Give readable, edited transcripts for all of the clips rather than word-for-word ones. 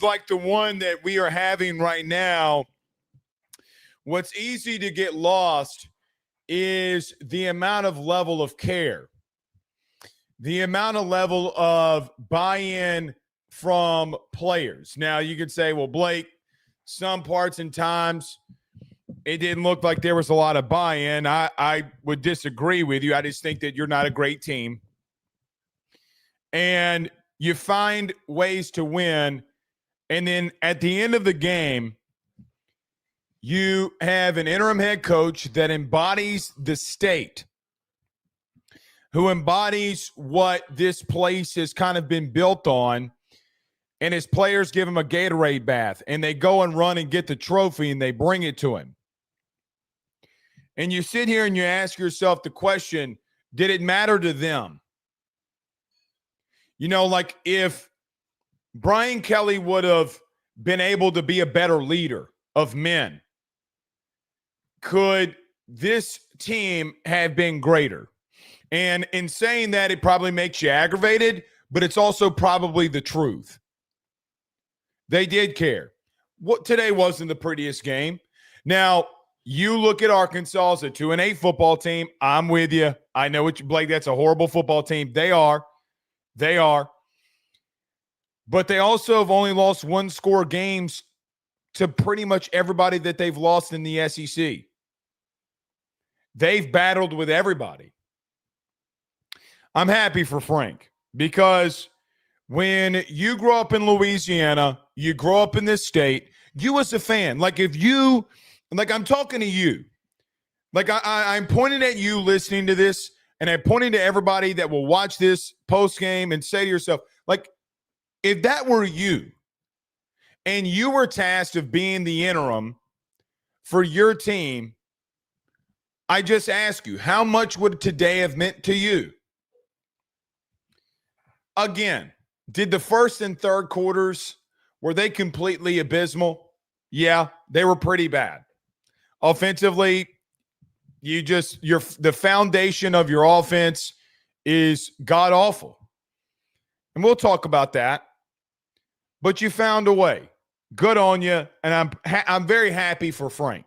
like the one that we are having right now, what's easy to get lost is the amount of level of care, the amount of level of buy-in from players. Now, you could say, well, Blake, some parts and times it didn't look like there was a lot of buy-in. I would disagree with you. I just think that you're not a great team. And you find ways to win. And then at the end of the game, you have an interim head coach that embodies the state, who embodies what this place has kind of been built on. And his players give him a Gatorade bath, and they go and run and get the trophy, and they bring it to him. And you sit here and you ask yourself the question, did it matter to them? You know, like if Brian Kelly would have been able to be a better leader of men, could this team have been greater? And in saying that, it probably makes you aggravated, but it's also probably the truth. They did care. What today wasn't the prettiest game. Now, you look at Arkansas as a 2-8 football team. I'm with you. I know what you, Blake, that's a horrible football team. They are. They are. But they also have only lost one-score games to pretty much everybody that they've lost in the SEC. They've battled with everybody. I'm happy for Frank because when you grow up in Louisiana, you grow up in this state, you as a fan, like if you, like I'm talking to you, like I'm pointing at you listening to this, and I'm pointing to everybody that will watch this post game and say to yourself, like, if that were you and you were tasked of being the interim for your team, I just ask you, how much would today have meant to you? Again, did the first and third quarters, were they completely abysmal? Yeah, they were pretty bad. Offensively, the foundation of your offense is god-awful. And we'll talk about that. But you found a way. Good on you. And I'm very happy for Frank.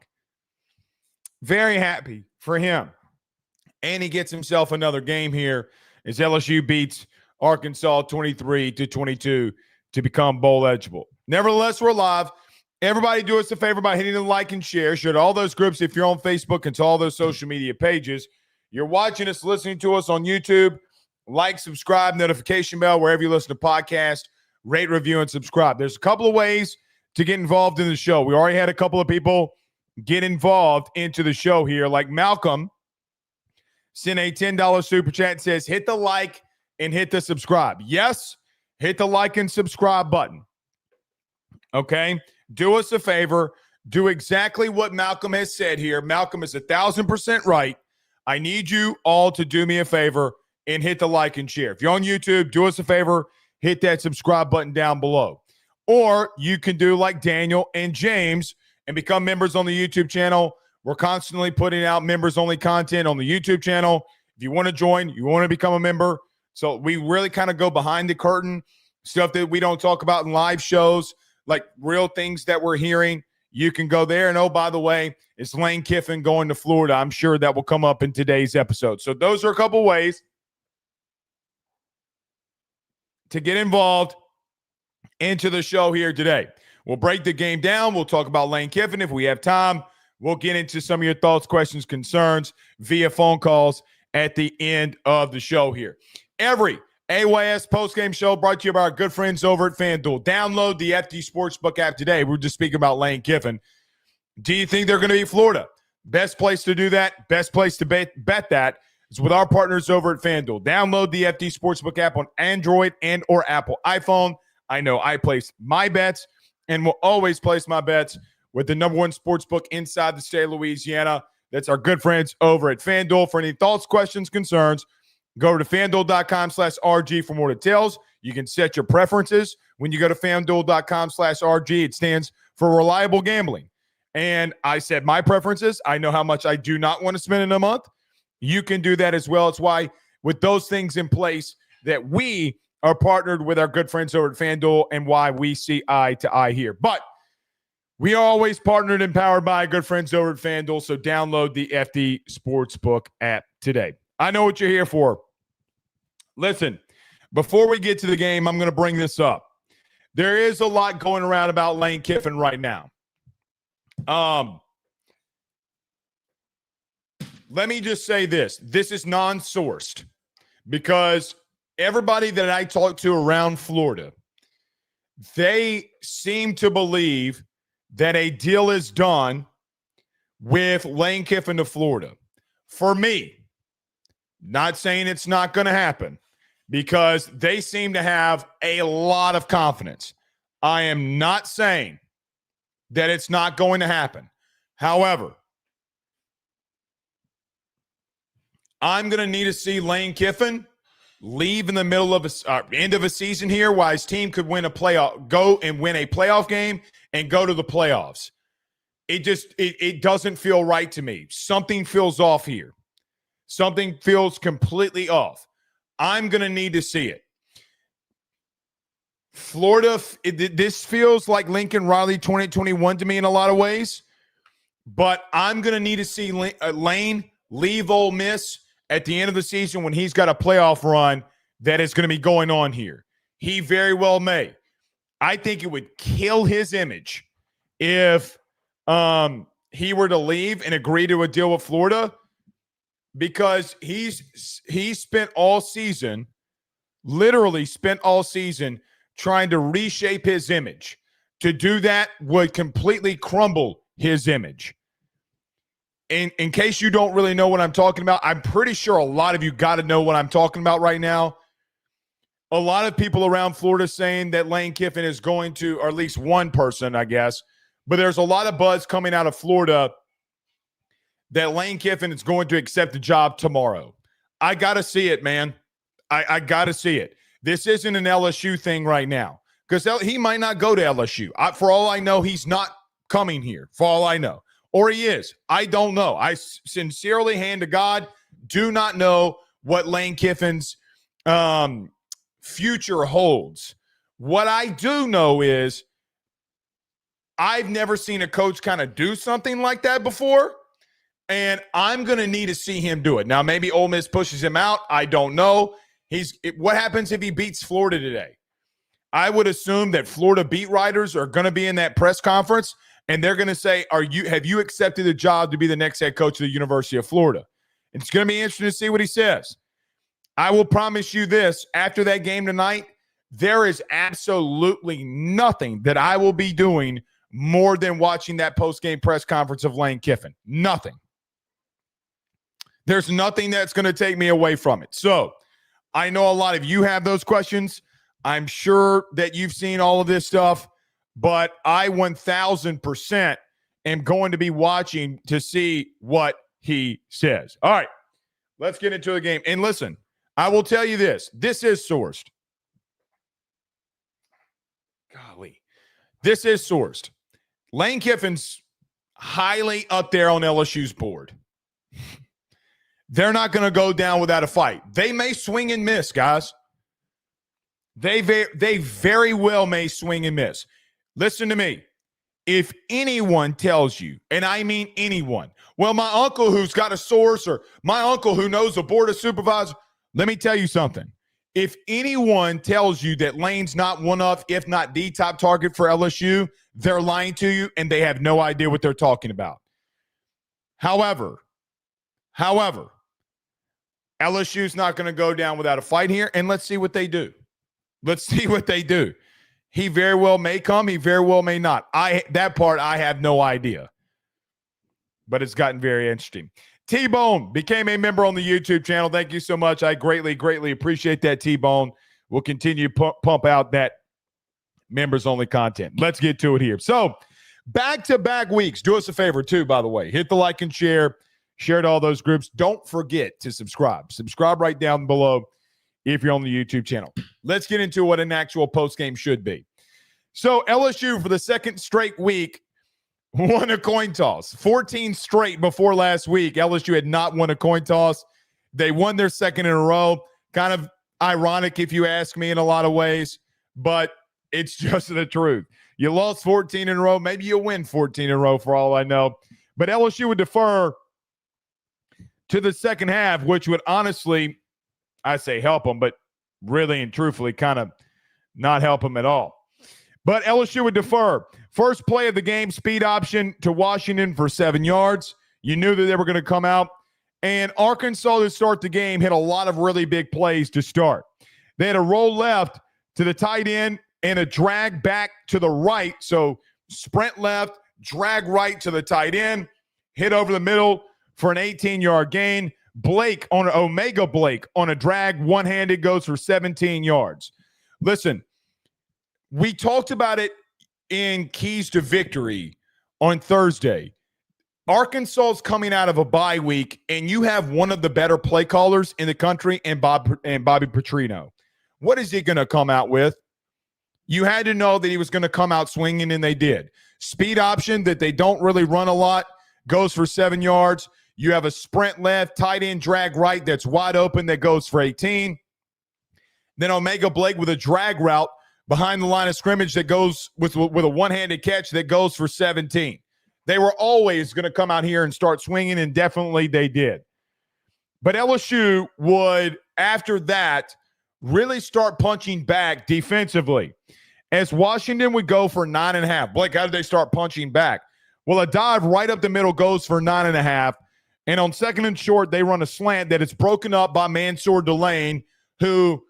Very happy for him. And he gets himself another game here as LSU beats Arkansas 23-22 to become bowl eligible. Nevertheless, we're live. Everybody do us a favor by hitting the like and share. Share to all those groups if you're on Facebook and to all those social media pages. You're watching us, listening to us on YouTube. Like, subscribe, notification bell, wherever you listen to podcasts. Rate, review, and subscribe. There's a couple of ways to get involved in the show. We already had a couple of people get involved into the show here, like Malcolm sent a $10 super chat and says, hit the like and hit the subscribe. Yes, hit the like and subscribe button. Okay? Do us a favor. Do exactly what Malcolm has said here. Malcolm is 1,000% right. I need you all to do me a favor and hit the like and share. If you're on YouTube, do us a favor. Hit that subscribe button down below. Or you can do like Daniel and James and become members on the YouTube channel. We're constantly putting out members-only content on the YouTube channel. If you want to join, you want to become a member. So we really kind of go behind the curtain, stuff that we don't talk about in live shows, like real things that we're hearing. You can go there. And, oh, by the way, it's Lane Kiffin going to Florida. I'm sure that will come up in today's episode. So those are a couple ways to get involved into the show here today. We'll break the game down. We'll talk about Lane Kiffin if we have time. We'll get into some of your thoughts, questions, concerns via phone calls at the end of the show here. Every AYS postgame show brought to you by our good friends over at FanDuel. Download the FD Sportsbook app today. We're just speaking about Lane Kiffin. Do you think they're going to be Florida? Best place to do that, best place to bet that is with our partners over at FanDuel. Download the FD Sportsbook app on Android and or Apple iPhone. I know I place my bets and will always place my bets with the number one sportsbook inside the state of Louisiana. That's our good friends over at FanDuel. For any thoughts, questions, concerns, go over to FanDuel.com/RG for more details. You can set your preferences. When you go to FanDuel.com/RG, it stands for reliable gambling. And I said my preferences. I know how much I do not want to spend in a month. You can do that as well. It's why with those things in place that we are partnered with our good friends over at FanDuel and why we see eye to eye here. But we are always partnered and powered by good friends over at FanDuel, so download the FD Sportsbook app today. I know what you're here for. Listen, before we get to the game, I'm going to bring this up. There is a lot going around about Lane Kiffin right now. Let me just say this. This is non-sourced because everybody that I talk to around Florida, they seem to believe that a deal is done with Lane Kiffin to Florida. For me, not saying it's not going to happen because they seem to have a lot of confidence. I am not saying that it's not going to happen. However, I'm going to need to see Lane Kiffin leave in the middle of end of a season here while his team could win a playoff, go and win a playoff game and go to the playoffs. It doesn't feel right to me. Something feels off here. Something feels completely off. I'm going to need to see it. Florida, this feels like Lincoln Riley 2021 to me in a lot of ways, but I'm going to need to see Lane leave Ole Miss at the end of the season when he's got a playoff run that is going to be going on here. He very well may. I think it would kill his image if he were to leave and agree to a deal with Florida because he's spent all season, literally spent all season trying to reshape his image. To do that would completely crumble his image. In case you don't really know what I'm talking about, I'm pretty sure a lot of you got to know what I'm talking about right now. A lot of people around Florida saying that Lane Kiffin is going to, or at least one person, I guess, but there's a lot of buzz coming out of Florida that Lane Kiffin is going to accept the job tomorrow. I got to see it, man. I got to see it. This isn't an LSU thing right now because he might not go to LSU. For all I know, he's not coming here, for all I know. Or he is. I don't know. I sincerely, hand to God, do not know what Lane Kiffin's future holds. What I do know is I've never seen a coach kind of do something like that before, and I'm going to need to see him do it. Now, maybe Ole Miss pushes him out. I don't know. What happens if he beats Florida today? I would assume that Florida beat writers are going to be in that press conference, and they're going to say, have you accepted the job to be the next head coach of the University of Florida? It's going to be interesting to see what he says. I will promise you this, after that game tonight, there is absolutely nothing that I will be doing more than watching that post-game press conference of Lane Kiffin. Nothing. There's nothing that's going to take me away from it. So I know a lot of you have those questions. I'm sure that you've seen all of this stuff, but I 1,000% am going to be watching to see what he says. All right, let's get into the game. And listen, I will tell you this. This is sourced. Golly. This is sourced. Lane Kiffin's highly up there on LSU's board. They're not going to go down without a fight. They may swing and miss, guys. They very well may swing and miss. Listen to me. If anyone tells you, and I mean anyone, well, my uncle who's got a source or my uncle who knows the board of supervisors, let me tell you something. If anyone tells you that Lane's not one of, if not the top target for LSU, they're lying to you and they have no idea what they're talking about. However, LSU's not going to go down without a fight here, and let's see what they do. Let's see what they do. He very well may come. He very well may not. That part, I have no idea. But it's gotten very interesting. T-Bone became a member on the YouTube channel. Thank you so much. I greatly, greatly appreciate that, T-Bone. We'll continue to pump out that members-only content. Let's get to it here. So, back-to-back weeks. Do us a favor, too, by the way. Hit the like and share. Share to all those groups. Don't forget to subscribe. Subscribe right down below if you're on the YouTube channel. Let's get into what an actual postgame should be. So LSU, for the second straight week, won a coin toss. 14 straight before last week. LSU had not won a coin toss. They won their second in a row. Kind of ironic if you ask me in a lot of ways, but it's just the truth. You lost 14 in a row. Maybe you'll win 14 in a row for all I know. But LSU would defer to the second half, which would honestly, I say help them, but really and truthfully kind of not help them at all. But LSU would defer. First play of the game, speed option to Washington for 7 yards. You knew that they were going to come out. And Arkansas, to start the game, hit a lot of really big plays to start. They had a roll left to the tight end and a drag back to the right. So sprint left, drag right to the tight end, hit over the middle for an 18-yard gain. Blake on Omega Blake on a drag, one-handed, goes for 17 yards. Listen, we talked about it in Keys to Victory on Thursday. Arkansas is coming out of a bye week, and you have one of the better play callers in the country and Bobby Petrino. What is he going to come out with? You had to know that he was going to come out swinging, and they did. Speed option that they don't really run a lot goes for 7 yards. You have a sprint left, tight end drag right that's wide open that goes for 18. Then Omega Blake with a drag route behind the line of scrimmage that goes with a one-handed catch that goes for 17. They were always going to come out here and start swinging, and definitely they did. But LSU would, after that, really start punching back defensively. As Washington would go for 9.5. Blake, how did they start punching back? Well, a dive right up the middle goes for 9.5. And on second and short, they run a slant that is broken up by Mansour Delane, who,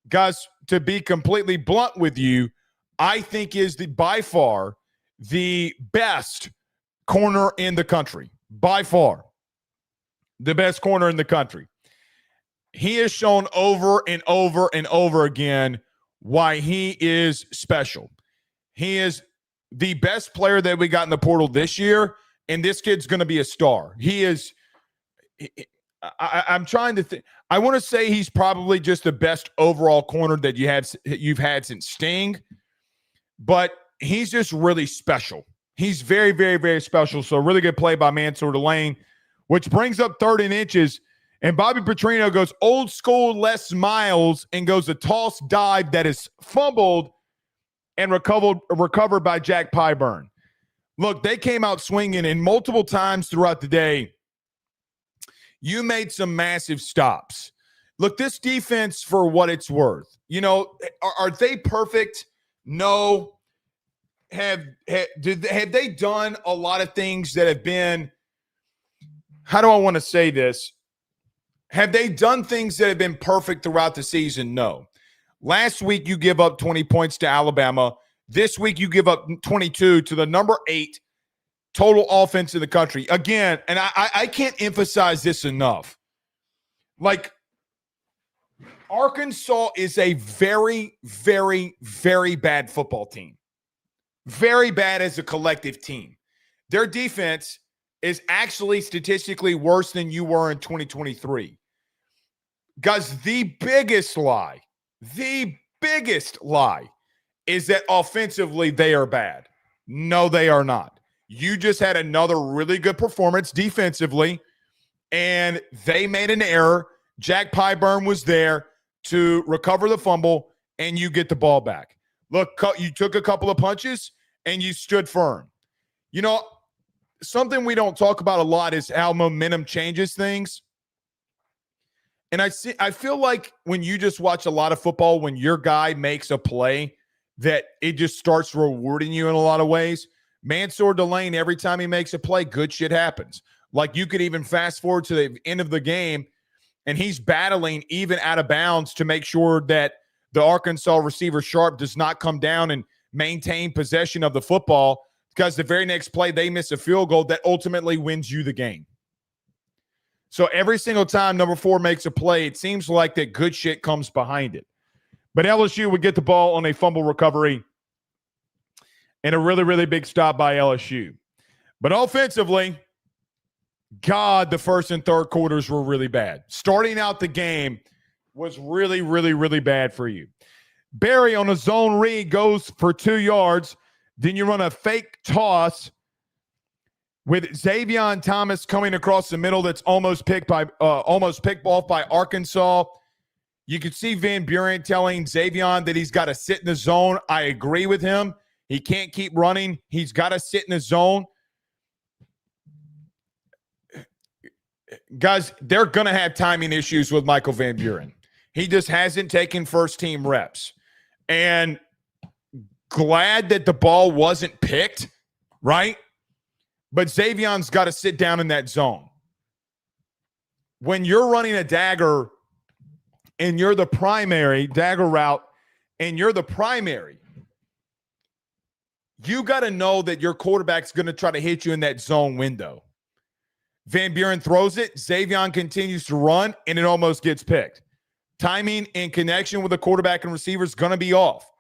guys, to be completely blunt with you, I think is by far the best corner in the country. By far. The best corner in the country. He has shown over and over and over again why he is special. He is the best player that we got in the portal this year, and this kid's going to be a star. He is I'm trying to think. I want to say he's probably just the best overall corner that you've had since Sting, but he's just really special. He's very, very, very special. So really good play by Mansour Delane, which brings up 3rd and inches. And Bobby Petrino goes old school Les Miles and goes a toss dive that is fumbled and recovered by Jack Pyburn. Look, they came out swinging, and multiple times throughout the day, you made some massive stops. Look, this defense, for what it's worth, are they perfect? No. Have they done a lot of things that have been, how do I want to say this? Have they done things that have been perfect throughout the season? No. Last week, you give up 20 points to Alabama. This week, you give up 22 to the number 8 total offense in the country. Again, and I can't emphasize this enough. Like, Arkansas is a very, very, very bad football team. Very bad as a collective team. Their defense is actually statistically worse than you were in 2023. Guys, the biggest lie is that offensively they are bad. No, they are not. You just had another really good performance defensively, and they made an error. Jack Pyburn was there to recover the fumble, and you get the ball back. Look, you took a couple of punches, and you stood firm. Something we don't talk about a lot is how momentum changes things. And I feel like when you just watch a lot of football, when your guy makes a play, that it just starts rewarding you in a lot of ways. Mansour Delane, every time he makes a play, good shit happens. Like, you could even fast forward to the end of the game, and he's battling even out of bounds to make sure that the Arkansas receiver Sharp does not come down and maintain possession of the football, because the very next play they miss a field goal that ultimately wins you the game. So every single time number 4 makes a play, it seems like that good shit comes behind it. But LSU would get the ball on a fumble recovery and a really, really big stop by LSU. But offensively, God, the first and third quarters were really bad. Starting out the game was really, really, really bad for you. Barry on a zone read goes for 2 yards. Then you run a fake toss with Xavion Thomas coming across the middle. That's almost picked off by Arkansas. You could see Van Buren telling Xavion that he's got to sit in the zone. I agree with him. He can't keep running. He's got to sit in the zone. Guys, they're going to have timing issues with Michael Van Buren. He just hasn't taken first-team reps. And glad that the ball wasn't picked, right? But Xavion's got to sit down in that zone. When you're running a dagger and you're the primary dagger route and you're the primary, you got to know that your quarterback's going to try to hit you in that zone window. Van Buren throws it. Xavion continues to run, and it almost gets picked. Timing in connection with the quarterback and receiver is going to be off.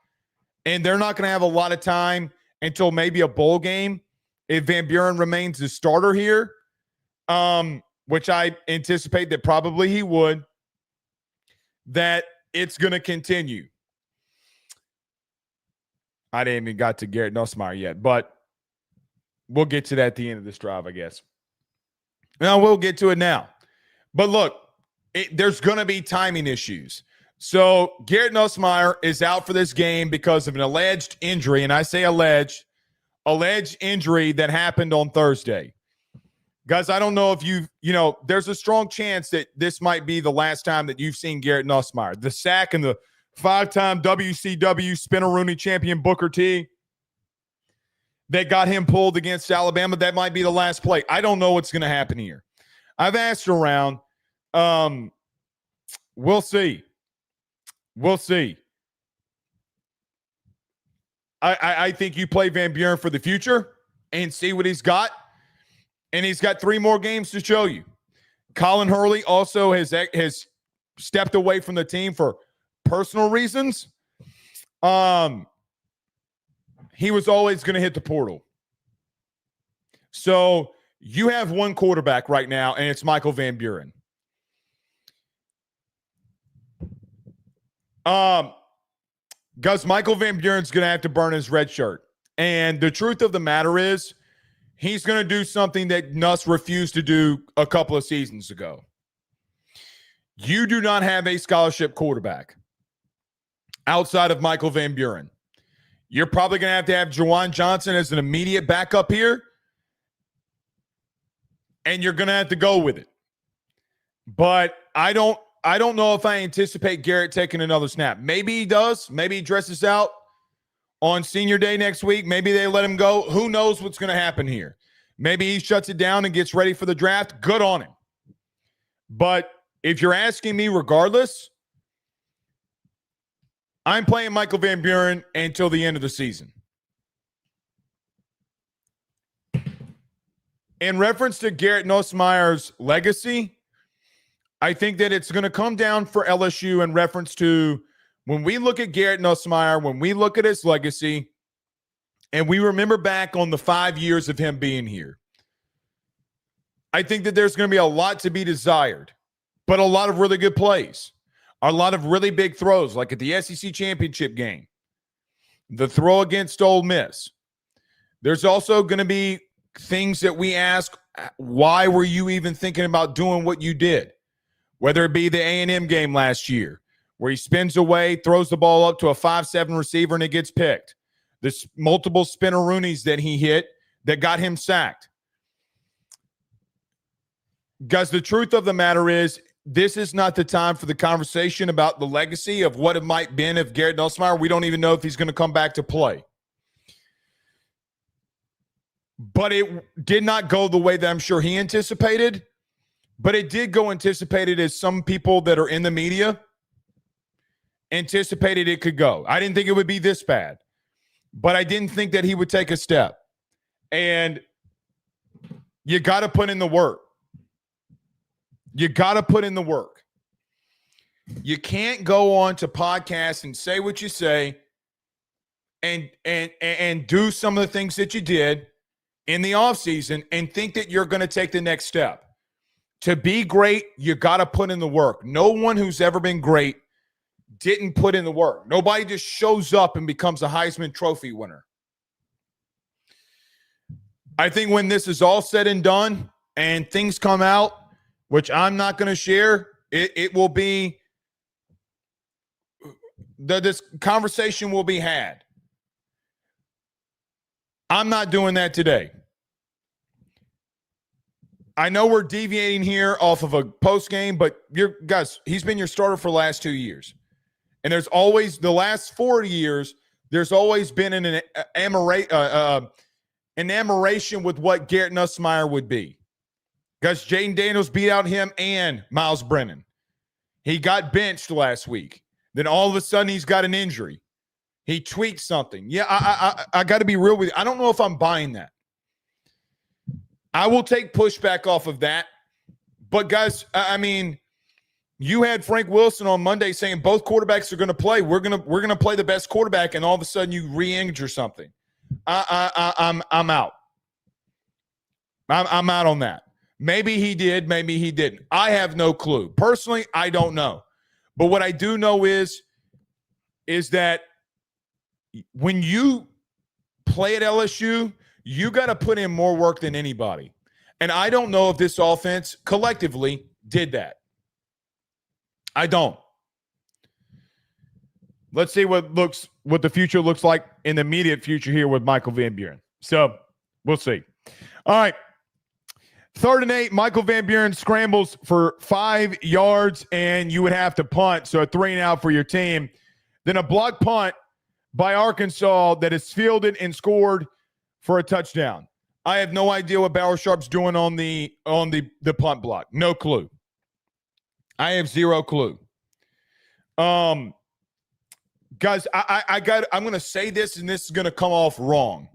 And they're not going to have a lot of time until maybe a bowl game if Van Buren remains the starter here, which I anticipate that probably he would, that it's going to continue. I didn't even got to Garrett Nussmeier yet, but we'll get to that at the end of this drive, I guess. Now, we'll get to it now. But look, there's going to be timing issues. So Garrett Nussmeier is out for this game because of an alleged injury, and I say alleged injury that happened on Thursday. Guys, I don't know if there's a strong chance that this might be the last time that you've seen Garrett Nussmeier. The sack and the 5-time WCW Spinaroonie champion Booker T that got him pulled against Alabama, that might be the last play. I don't know what's going to happen here. I've asked around. We'll see. We'll see. I think you play Van Buren for the future and see what he's got. And he's got 3 more games to show you. Colin Hurley also has stepped away from the team for personal reasons. He was always going to hit the portal. So you have one quarterback right now, and it's Michael Van Buren. Guys, Michael Van Buren's going to have to burn his red shirt. And the truth of the matter is, he's going to do something that Nuss refused to do a couple of seasons ago. You do not have a scholarship quarterback outside of Michael Van Buren. You're probably going to have Juwan Johnson as an immediate backup here, and you're going to have to go with it. But I don't know if I anticipate Garrett taking another snap. Maybe he does. Maybe he dresses out on senior day next week. Maybe they let him go. Who knows what's going to happen here? Maybe he shuts it down and gets ready for the draft. Good on him. But if you're asking me regardless, I'm playing Michael Van Buren until the end of the season. In reference to Garrett Nussmeier's legacy, I think that it's going to come down for LSU in reference to when we look at Garrett Nussmeier, when we look at his legacy, and we remember back on the 5 years of him being here. I think that there's going to be a lot to be desired, but a lot of really good plays. A lot of really big throws, like at the SEC championship game. The throw against Ole Miss. There's also going to be things that we ask, why were you even thinking about doing what you did? Whether it be the A&M game last year, where he spins away, throws the ball up to a 5-7 receiver, and it gets picked. The multiple Spinaroonies that he hit that got him sacked. Guys, the truth of the matter is, this is not the time for the conversation about the legacy of what it might have been if Garrett Nussmeier. We don't even know if he's going to come back to play. But it did not go the way that I'm sure he anticipated. But it did go anticipated as some people that are in the media anticipated it could go. I didn't think it would be this bad. But I didn't think that he would take a step. And you got to put in the work. You got to put in the work. You can't go on to podcasts and say what you say and do some of the things that you did in the offseason and think that you're going to take the next step. To be great, you got to put in the work. No one who's ever been great didn't put in the work. Nobody just shows up and becomes a Heisman Trophy winner. I think when this is all said and done and things come out, which I'm not going to share, it will be this conversation will be had. I'm not doing that today. I know we're deviating here off of a post game, but guys, he's been your starter for the last 2 years. And there's always, the last 4 years, there's always been an enamoration with what Garrett Nussmeier would be. Guys, Jaden Daniels beat out him and Miles Brennan. He got benched last week. Then all of a sudden he's got an injury. He tweaked something. Yeah, I got to be real with you. I don't know if I'm buying that. I will take pushback off of that. But, guys, I mean, you had Frank Wilson on Monday saying both quarterbacks are going to play. We're gonna play the best quarterback, and all of a sudden you re-injure something. I'm out. I'm out on that. Maybe he did, maybe he didn't. I have no clue. Personally, I don't know. But what I do know is that when you play at LSU, you got to put in more work than anybody. And I don't know if this offense collectively did that. I don't. Let's see what the future looks like in the immediate future here with Michael Van Buren. So we'll see. All right. 3rd and 8, Michael Van Buren scrambles for 5 yards, and you would have to punt. So a 3-and-out for your team. Then a block punt by Arkansas that is fielded and scored for a touchdown. I have no idea what Bauer Sharp's doing on the punt block. No clue. I have zero clue. Guys, I'm going to say this, and this is going to come off wrong.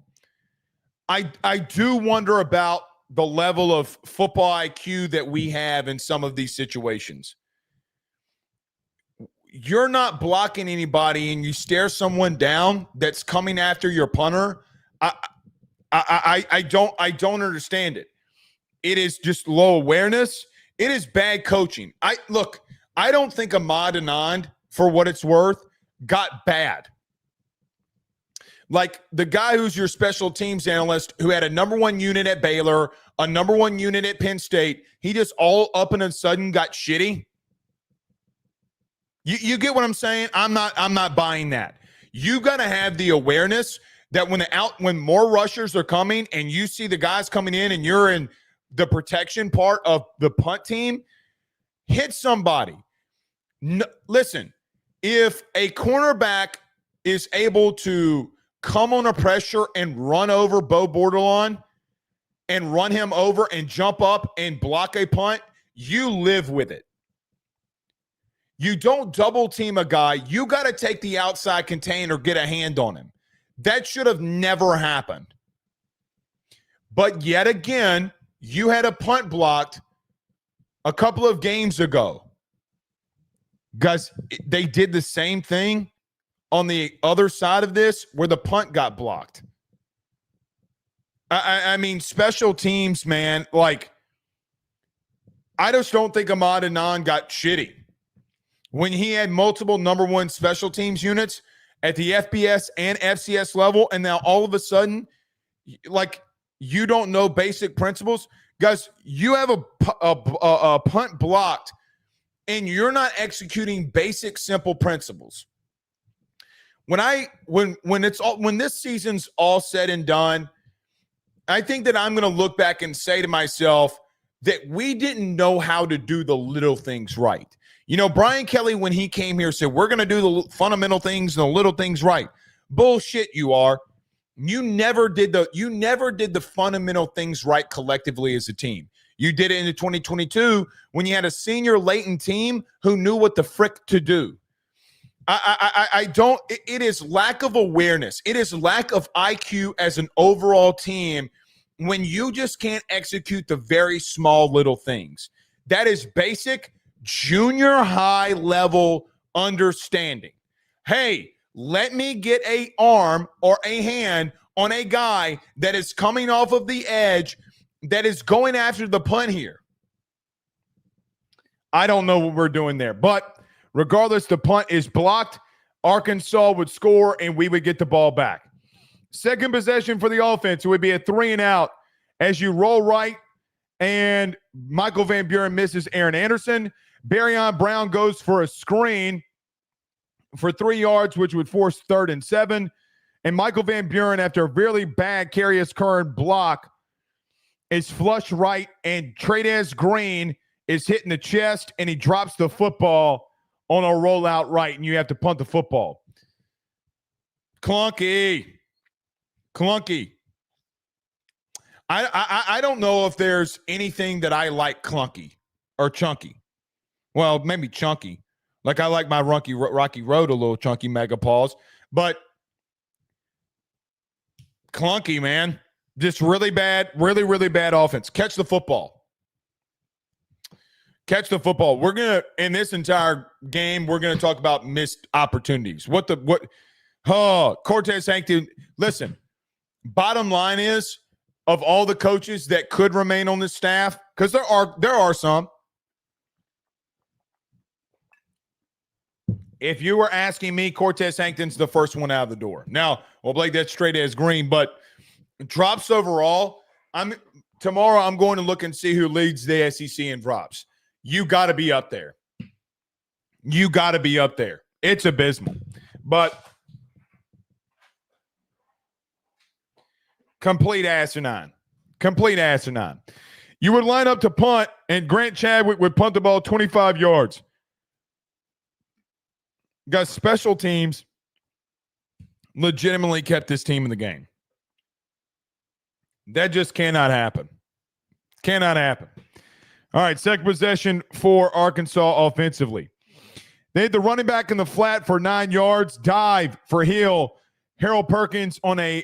I do wonder about the level of football IQ that we have in some of these situations. You're not blocking anybody and you stare someone down that's coming after your punter. I don't understand it. It is just low awareness. It is bad coaching. I don't think Ahmad Anand, for what it's worth, got bad. Like the guy who's your special teams analyst who had a number 1 unit at Baylor, a number 1 unit at Penn State, he just all up and a sudden got shitty. You get what I'm saying? I'm not buying that. You got to have the awareness that when more rushers are coming and you see the guys coming in and you're in the protection part of the punt team, hit somebody. No, listen, if a cornerback is able to come on a pressure and run over Bo Bordelon and run him over and jump up and block a punt, you live with it. You don't double team a guy. You got to take the outside container, get a hand on him. That should have never happened. But yet again, you had a punt blocked a couple of games ago. Guys, they did the same thing on the other side of this where the punt got blocked. I mean, special teams, man, like, I just don't think Ahmad Anand got shitty. When he had multiple number 1 special teams units at the FBS and FCS level, and now all of a sudden, like, you don't know basic principles. Guys, you have a punt blocked, and you're not executing basic, simple principles. When this season's all said and done, I think that I'm going to look back and say to myself that we didn't know how to do the little things right. You know, Brian Kelly, when he came here, said, we're going to do the fundamental things and the little things right. Bullshit, you are. You never did the fundamental things right collectively as a team. You did it in 2022 when you had a senior latent team who knew what the frick to do. It is lack of awareness. It is lack of IQ as an overall team when you just can't execute the very small little things. That is basic junior high level understanding. Hey, let me get an arm or a hand on a guy that is coming off of the edge that is going after the punt here. I don't know what we're doing there, but regardless, the punt is blocked. Arkansas would score, and we would get the ball back. Second possession for the offense, it would be a 3-and-out as you roll right, and Michael Van Buren misses Aaron Anderson. Barryon Brown goes for a screen for 3 yards, which would force 3rd and 7. And Michael Van Buren, after a really bad Carius Curran block, is flush right, and Trades Green is hitting the chest, and he drops the football on a rollout right, and you have to punt the football. Clunky. I don't know if there's anything that I like clunky or chunky. Well, maybe chunky. Like I like my Rocky Road a little chunky, mega pause. But clunky, man. Just really bad, really bad offense. Catch the football. We're going to, in this entire game, we're going to talk about missed opportunities. Cortez Hankton. Listen, bottom line is, of all the coaches that could remain on the staff, because there are some. If you were asking me, Cortez Hankton's the first one out of the door. Now, well, Blake, that's straight as green, but drops overall, tomorrow I'm going to look and see who leads the SEC in drops. You got to be up there. It's abysmal. But complete asinine. You would line up to punt, and Grant Chadwick would punt the ball 25 yards. Guys, special teams legitimately kept this team in the game. That just cannot happen. All right, second possession for Arkansas offensively. They had the running back in the flat for 9 yards, dive for Hill. Harold Perkins on a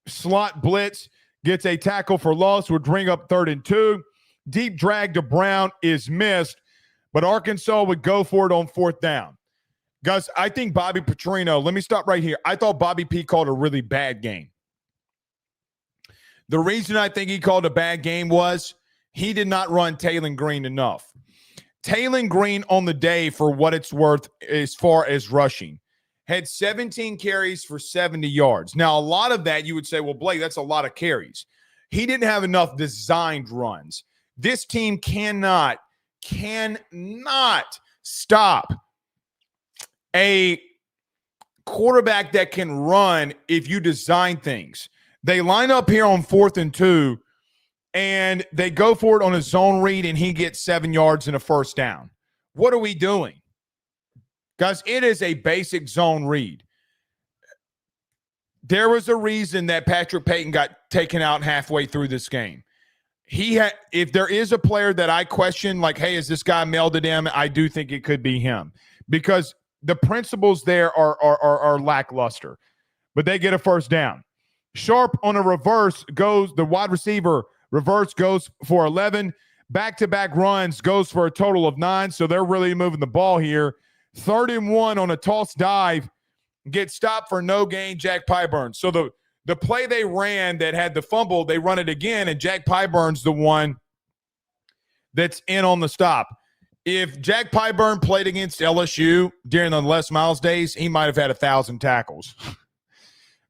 slot blitz gets a tackle for loss, would bring up 3rd and 2. Deep drag to Brown is missed, but Arkansas would go for it on 4th down. Guys, I think Bobby Petrino, let me stop right here. I thought Bobby P called a really bad game. The reason I think he called a bad game was he did not run Taylon Green enough. Taylon Green on the day, for what it's worth as far as rushing, had 17 carries for 70 yards. Now, a lot of that you would say, well, Blake, that's a lot of carries. He didn't have enough designed runs. This team cannot stop a quarterback that can run if you design things. They line up here on 4th and 2, and they go for it on a zone read, and he gets 7 yards and a first down. What are we doing? Guys, it is a basic zone read. There was a reason that Patrick Payton got taken out halfway through this game. If there is a player that I question, like, hey, is this guy melded him? I do think it could be him, because the principles there are lackluster. But they get a first down. Sharp on a reverse goes, the wide receiver reverse goes for 11. Back-to-back runs goes for a total of 9. So they're really moving the ball here. 3rd and 1 on a toss dive, gets stopped for no gain, Jack Pyburn. So the play they ran that had the fumble, they run it again, and Jack Pyburn's the one that's in on the stop. If Jack Pyburn played against LSU during the Les Miles days, he might have had 1,000 tackles.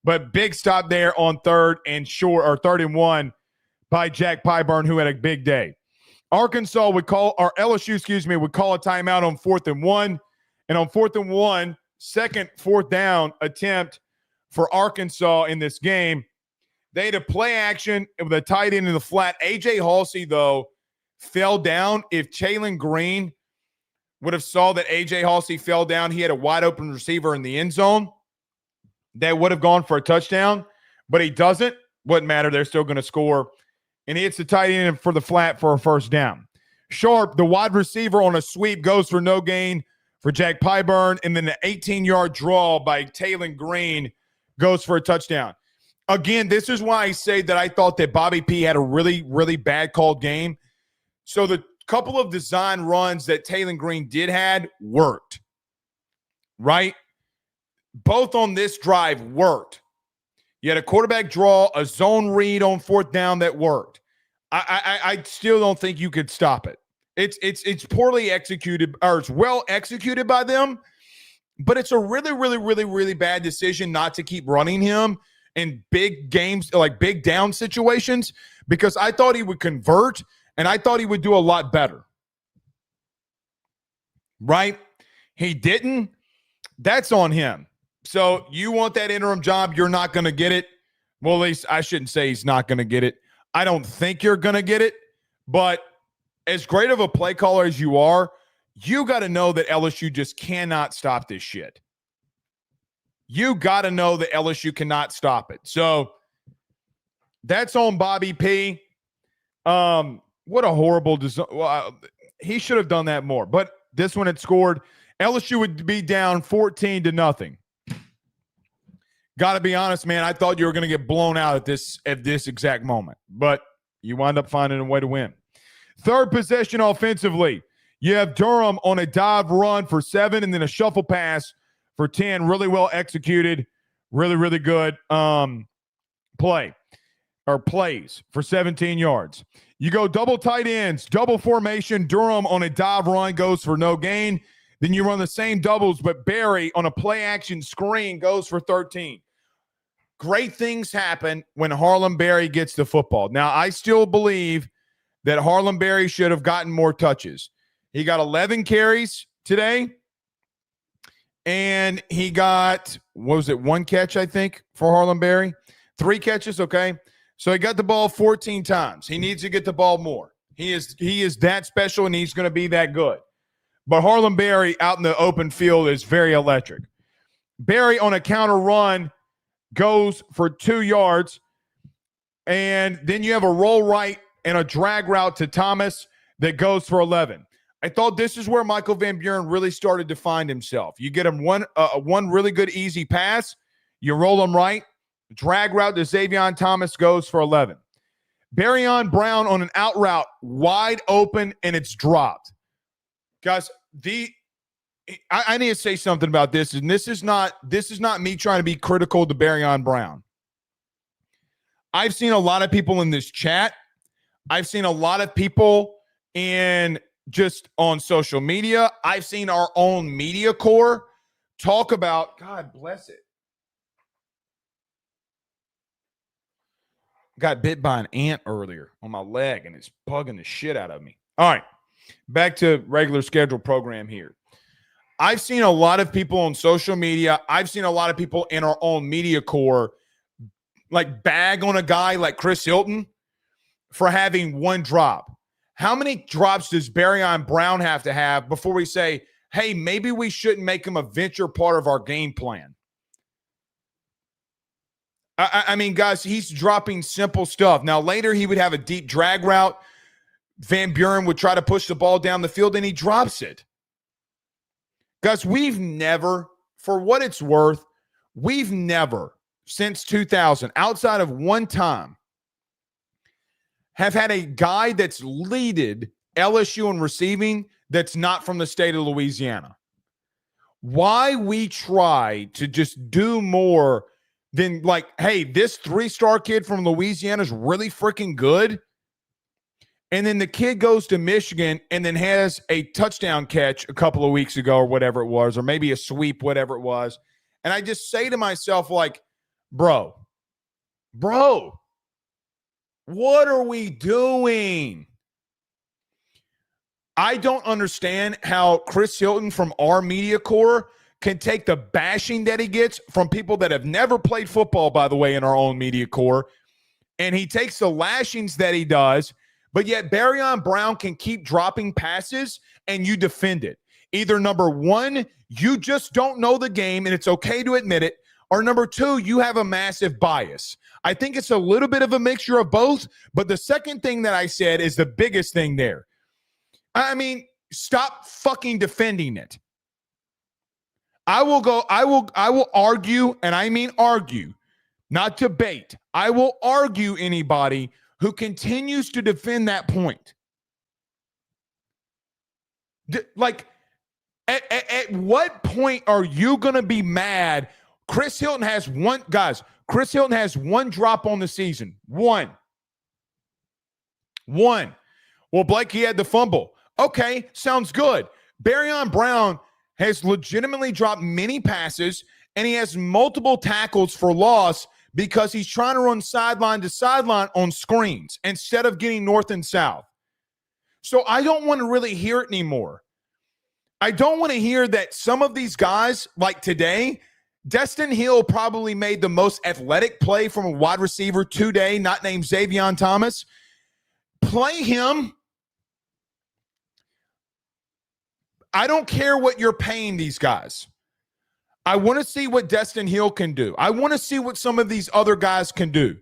But big stop there on 3rd and 1 by Jack Pyburn, who had a big day. LSU would call a timeout on 4th and 1. And on 4th and 1, second 4th down attempt for Arkansas in this game. They had a play action with a tight end in the flat. A.J. Halsey, though, fell down. If Taylon Green would have saw that A.J. Halsey fell down, he had a wide-open receiver in the end zone that would have gone for a touchdown. But he doesn't. Wouldn't matter. They're still going to score. And he hits the tight end for the flat for a first down. Sharp, the wide receiver on a sweep, goes for no gain for Jack Pyburn, and then the 18-yard draw by Taylon Green goes for a touchdown. Again, this is why I say that I thought that Bobby P had a really, really bad called game. So the couple of design runs that Taylon Green had worked, right? Both on this drive worked. You had a quarterback draw, a zone read on 4th down that worked. I still don't think you could stop it. It's poorly executed, or it's well executed by them, but it's a really, really, really, really bad decision not to keep running him in big games, like big down situations, because I thought he would convert and I thought he would do a lot better. Right? He didn't. That's on him. So you want that interim job, you're not going to get it. Well, at least I shouldn't say he's not going to get it. I don't think you're going to get it. But as great of a play caller as you are, you got to know that LSU just cannot stop this shit. You got to know that LSU cannot stop it. So that's on Bobby P. What a horrible design. Well, he should have done that more. But this one had scored. LSU would be down 14-0. Got to be honest, man. I thought you were going to get blown out at this exact moment. But you wind up finding a way to win. Third possession offensively. You have Durham on a dive run for 7 and then a shuffle pass for 10. Really well executed. Really, really good plays for 17 yards. You go double tight ends, double formation. Durham on a dive run goes for no gain. Then you run the same doubles, but Barry on a play action screen goes for 13. Great things happen when Harlem Berry gets the football. Now, I still believe that Harlem Berry should have gotten more touches. He got 11 carries today, and he got, one catch, I think, for Harlem Berry? 3 catches, okay. So he got the ball 14 times. He needs to get the ball more. He is that special, and he's going to be that good. But Harlem Berry out in the open field is very electric. Berry on a counter run goes for 2 yards, and then you have a roll right and a drag route to Thomas that goes for 11. I thought this is where Michael Van Buren really started to find himself. You get him one really good easy pass, you roll him right, drag route to Xavion Thomas goes for 11. Barrion Brown on an out route, wide open, and it's dropped. Guys, I need to say something about this, and this is not me trying to be critical to Barrion Brown. I've seen a lot of people in this chat. I've seen a lot of people in just on social media. I've seen our own media corps talk about, God bless it. Got bit by an ant earlier on my leg, and it's bugging the shit out of me. All right, back to regular scheduled program here. I've seen a lot of people on social media. I've seen a lot of people in our own media corps like bag on a guy like Chris Hilton for having one drop. How many drops does Barrion Brown have to have before we say, hey, maybe we shouldn't make him a venture part of our game plan? I mean, guys, he's dropping simple stuff. Now, later he would have a deep drag route. Van Buren would try to push the ball down the field, and he drops it. Guys, we've never, for what it's worth, we've never, since 2000, outside of one time, have had a guy that's leaded LSU in receiving that's not from the state of Louisiana. Why we try to just do more than like, hey, this 3-star kid from Louisiana is really freaking good. And then the kid goes to Michigan and then has a touchdown catch a couple of weeks ago or whatever it was, or maybe a sweep, whatever it was. And I just say to myself, like, bro, what are we doing? I don't understand how Chris Hilton from our media corps can take the bashing that he gets from people that have never played football, by the way, in our own media corps, and he takes the lashings that he does, but yet Barrion Brown can keep dropping passes and you defend it. Either number one, you just don't know the game and it's okay to admit it, or number two, you have a massive bias. I think it's a little bit of a mixture of both, but the second thing that I said is the biggest thing there. I mean, stop fucking defending it. I will argue, and I mean argue, not debate. I will argue anybody who continues to defend that point. Like, at what point are you going to be mad? Chris Hilton has one drop on the season. One. Well, Blake, he had the fumble. Okay, sounds good. Barrion Brown has legitimately dropped many passes, and he has multiple tackles for loss because he's trying to run sideline to sideline on screens instead of getting north and south. So I don't want to really hear it anymore. I don't want to hear that some of these guys, like today, Destin Hill probably made the most athletic play from a wide receiver today, not named Xavier Thomas. Play him. I don't care what you're paying these guys. I want to see what Destin Hill can do. I want to see what some of these other guys can do.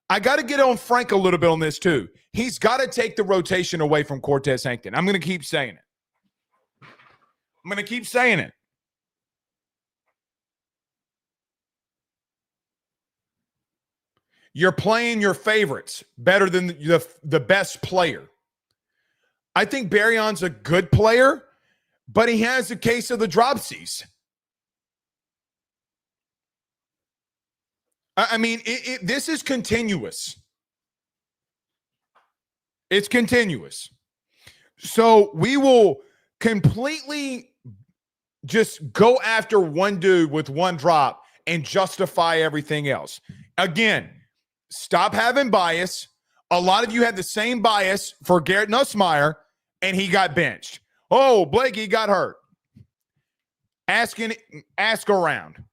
I got to get on Frank a little bit on this too. He's got to take the rotation away from Cortez Hankton. I'm going to keep saying it. I'm going to keep saying it. You're playing your favorites better than the best player. I think Barryon's a good player, but he has a case of the dropsies. I mean, this is continuous. It's continuous. So we will completely just go after one dude with one drop and justify everything else. Again, stop having bias. A lot of you had the same bias for Garrett Nussmeier, and he got benched. Oh, Blakey got hurt. Ask around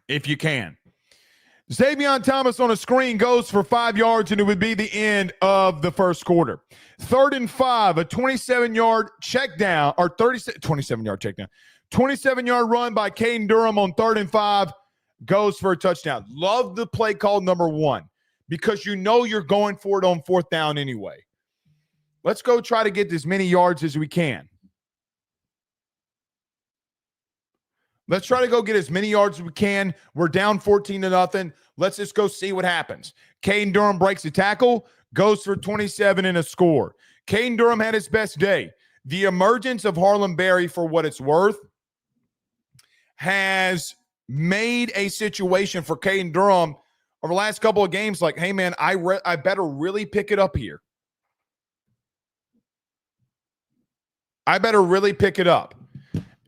if you can. Xavier Thomas on a screen goes for 5 yards, and it would be the end of the first quarter. 3rd and 5, a 27-yard check down, or 27-yard check down. 27-yard run by Caden Durham on 3rd and 5 goes for a touchdown. Love the play call number 1 because you know you're going for it on 4th down anyway. Let's go try to get as many yards as we can. Let's try to go get as many yards as we can. We're down 14-0. Let's just go see what happens. Caden Durham breaks a tackle, goes for 27 and a score. Caden Durham had his best day. The emergence of Harlem Berry, for what it's worth, has made a situation for Caden Durham over the last couple of games like, hey, man, I better really pick it up here. I better really pick it up.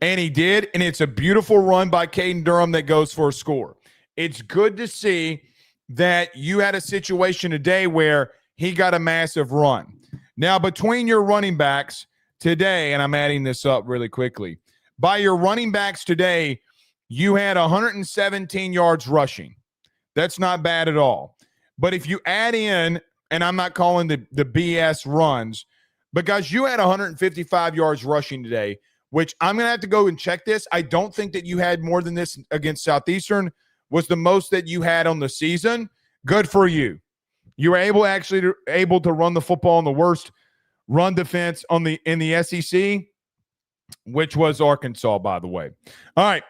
And he did, and it's a beautiful run by Caden Durham that goes for a score. It's good to see that you had a situation today where he got a massive run. Now, between your running backs today, and I'm adding this up really quickly, by your running backs today, you had 117 yards rushing. That's not bad at all. But if you add in, and I'm not calling the BS runs, but guys, you had 155 yards rushing today, which I'm going to have to go and check this. I don't think that you had more than this against Southeastern. Was the most that you had on the season. Good for you. You were able to run the football in the worst run defense in the SEC, which was Arkansas, by the way. All right.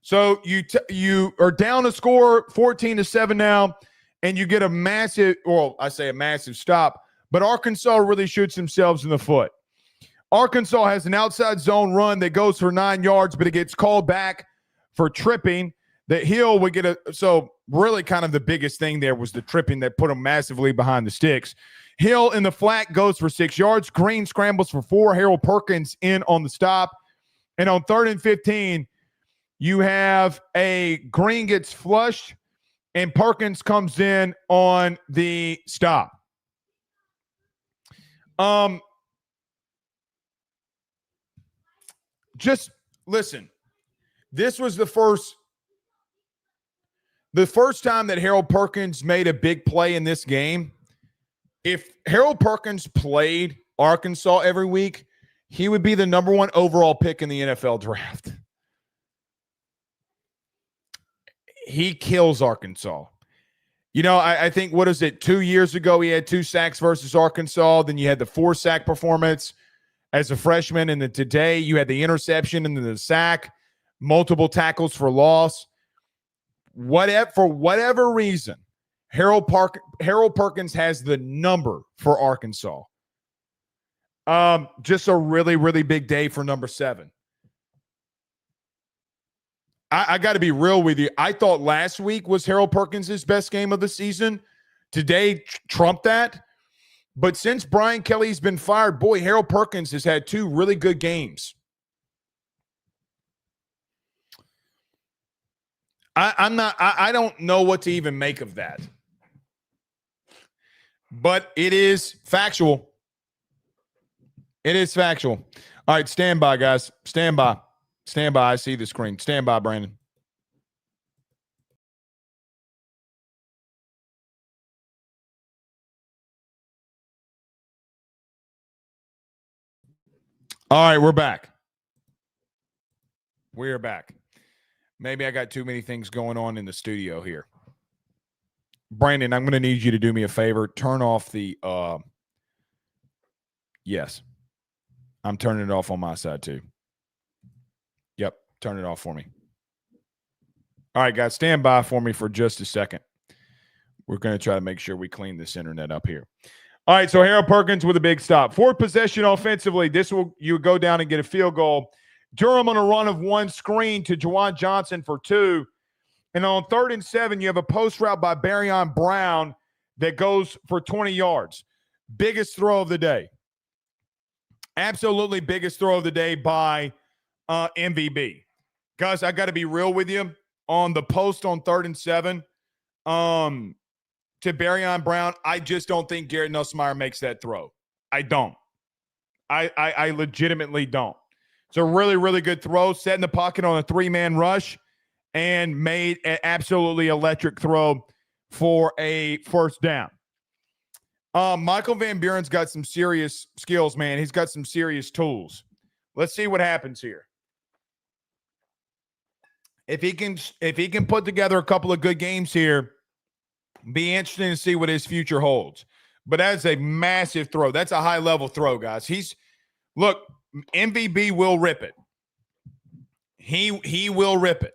So you are down a score 14-7 now, and you get a massive, well, I say a massive stop, but Arkansas really shoots themselves in the foot. Arkansas has an outside zone run that goes for 9 yards, but it gets called back for tripping. That Hill would get so really kind of the biggest thing there was the tripping that put him massively behind the sticks. Hill in the flat goes for 6 yards. Green scrambles for 4. Harold Perkins in on the stop. And on 3rd and 15, you have a Green gets flushed, and Perkins comes in on the stop. Just listen. This was the first time that Harold Perkins made a big play in this game. If Harold Perkins played Arkansas every week, he would be the number 1 overall pick in the NFL draft. He kills Arkansas. You know, I think, 2 years ago, he had 2 sacks versus Arkansas. Then you had the 4-sack performance as a freshman. And then today you had the interception and then the sack, multiple tackles for loss. For whatever reason, Harold Perkins has the number for Arkansas. Just a really, really big day for number 7. I got to be real with you. I thought last week was Harold Perkins' best game of the season. Today trumped that. But since Brian Kelly's been fired, boy, Harold Perkins has had 2 really good games. I don't know what to even make of that. But it is factual. It is factual. All right, stand by, guys. Stand by. Stand by. I see the screen. Stand by, Brandon. All right, we're back. We're back. Maybe I got too many things going on in the studio here. Brandon, I'm going to need you to do me a favor. Turn off the yes. I'm turning it off on my side too. Yep, turn it off for me. All right, guys, stand by for me for just a second. We're going to try to make sure we clean this internet up here. All right, so Harold Perkins with a big stop. Fourth possession offensively. You go down and get a field goal. Durham on a run of one screen to Juwan Johnson for 2. And on 3rd and 7, you have a post route by Barryon Brown that goes for 20 yards. Biggest throw of the day. Absolutely biggest throw of the day by MVB. Guys, I got to be real with you. On the post on 3rd and 7, to Barryon Brown, I just don't think Garrett Nussmeier makes that throw. I don't. I legitimately don't. It's a really, really good throw. Set in the pocket on a 3-man rush and made an absolutely electric throw for a first down. Michael Van Buren's got some serious skills, man. He's got some serious tools. Let's see what happens here. If he can put together a couple of good games here, be interesting to see what his future holds. But that's a massive throw. That's a high-level throw, guys. Look, MVB will rip it. He will rip it.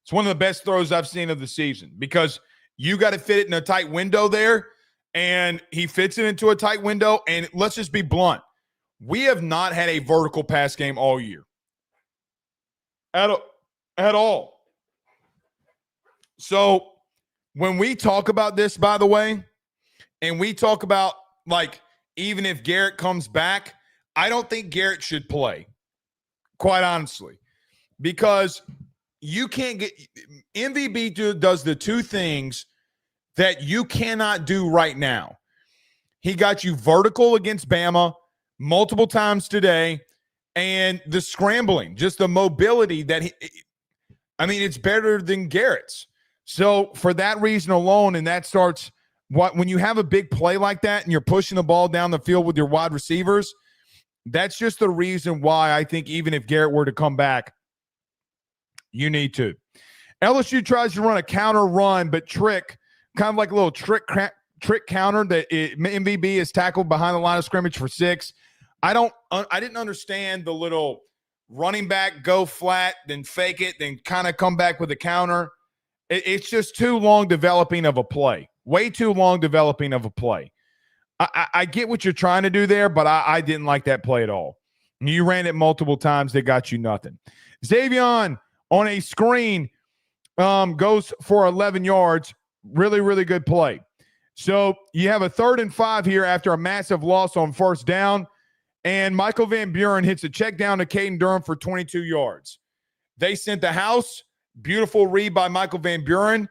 It's one of the best throws I've seen of the season because you got to fit it in a tight window there, and he fits it into a tight window. And let's just be blunt. We have not had a vertical pass game all year. At all. So when we talk about this, by the way, and we talk about, like, even if Garrett comes back, I don't think Garrett should play, quite honestly, because you can't get – MVB does the two things that you cannot do right now. He got you vertical against Bama multiple times today, and the scrambling, just the mobility that it's better than Garrett's. So for that reason alone, and that starts when you have a big play like that and you're pushing the ball down the field with your wide receivers, that's just the reason why I think even if Garrett were to come back, you need to. LSU tries to run a counter run, but trick, kind of like a little trick counter that MVB is tackled behind the line of scrimmage for 6. I didn't understand the little running back go flat, then fake it, then kind of come back with a counter. It's just too long developing of a play. Way too long developing of a play. I get what you're trying to do there, but I didn't like that play at all. You ran it multiple times. They got you nothing. Xavion on a screen goes for 11 yards. Really, really good play. So you have a 3rd and 5 here after a massive loss on first down, and Michael Van Buren hits a check down to Caden Durham for 22 yards. They sent the house. Beautiful read by Michael Van Buren.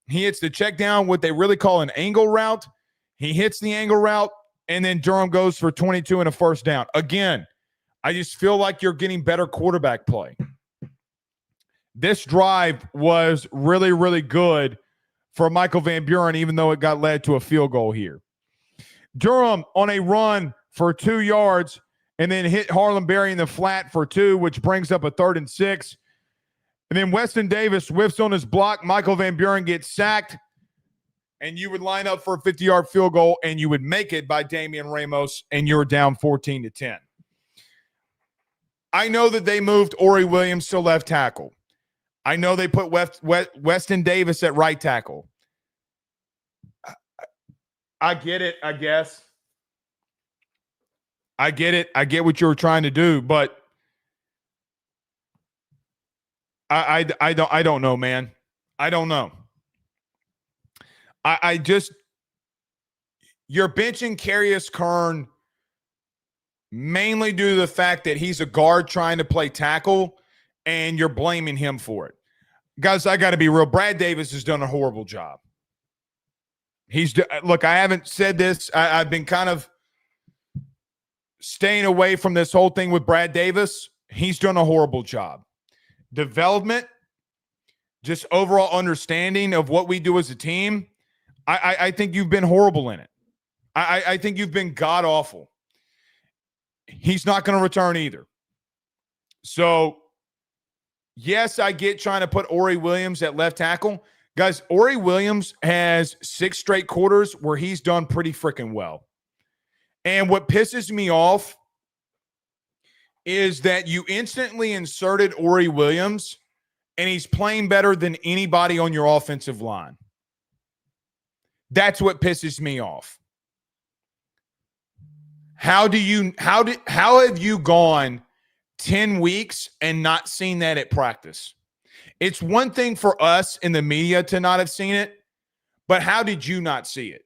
He hits the check down, what they really call an angle route. He hits the angle route, and then Durham goes for 22 and a first down. Again, I just feel like you're getting better quarterback play. This drive was really, really good for Michael Van Buren, even though it got led to a field goal here. Durham on a run for 2 yards and then hit Harlem Berry in the flat for 2, which brings up a 3rd and 6. And then Weston Davis whiffs on his block. Michael Van Buren gets sacked. And you would line up for a 50-yard field goal, and you would make it by Damian Ramos, and you're down 14-10. I know that they moved Ori Williams to left tackle. I know they put Weston Davis at right tackle. I get it, I guess. I get it. I get what you were trying to do, but I don't know, man. I don't know. You're benching Carius Kern mainly due to the fact that he's a guard trying to play tackle, and you're blaming him for it. Guys, I got to be real. Brad Davis has done a horrible job. Look, I haven't said this. I've been kind of staying away from this whole thing with Brad Davis, he's done a horrible job. Development, just overall understanding of what we do as a team, I think you've been horrible in it. I think you've been god-awful. He's not going to return either. So, yes, I get trying to put Ori Williams at left tackle. Guys, Ori Williams has 6 straight quarters where he's done pretty freaking well. And what pisses me off is that you instantly inserted Ori Williams, and he's playing better than anybody on your offensive line. That's what pisses me off. How have you gone 10 weeks and not seen that at practice? It's one thing for us in the media to not have seen it, but how did you not see it?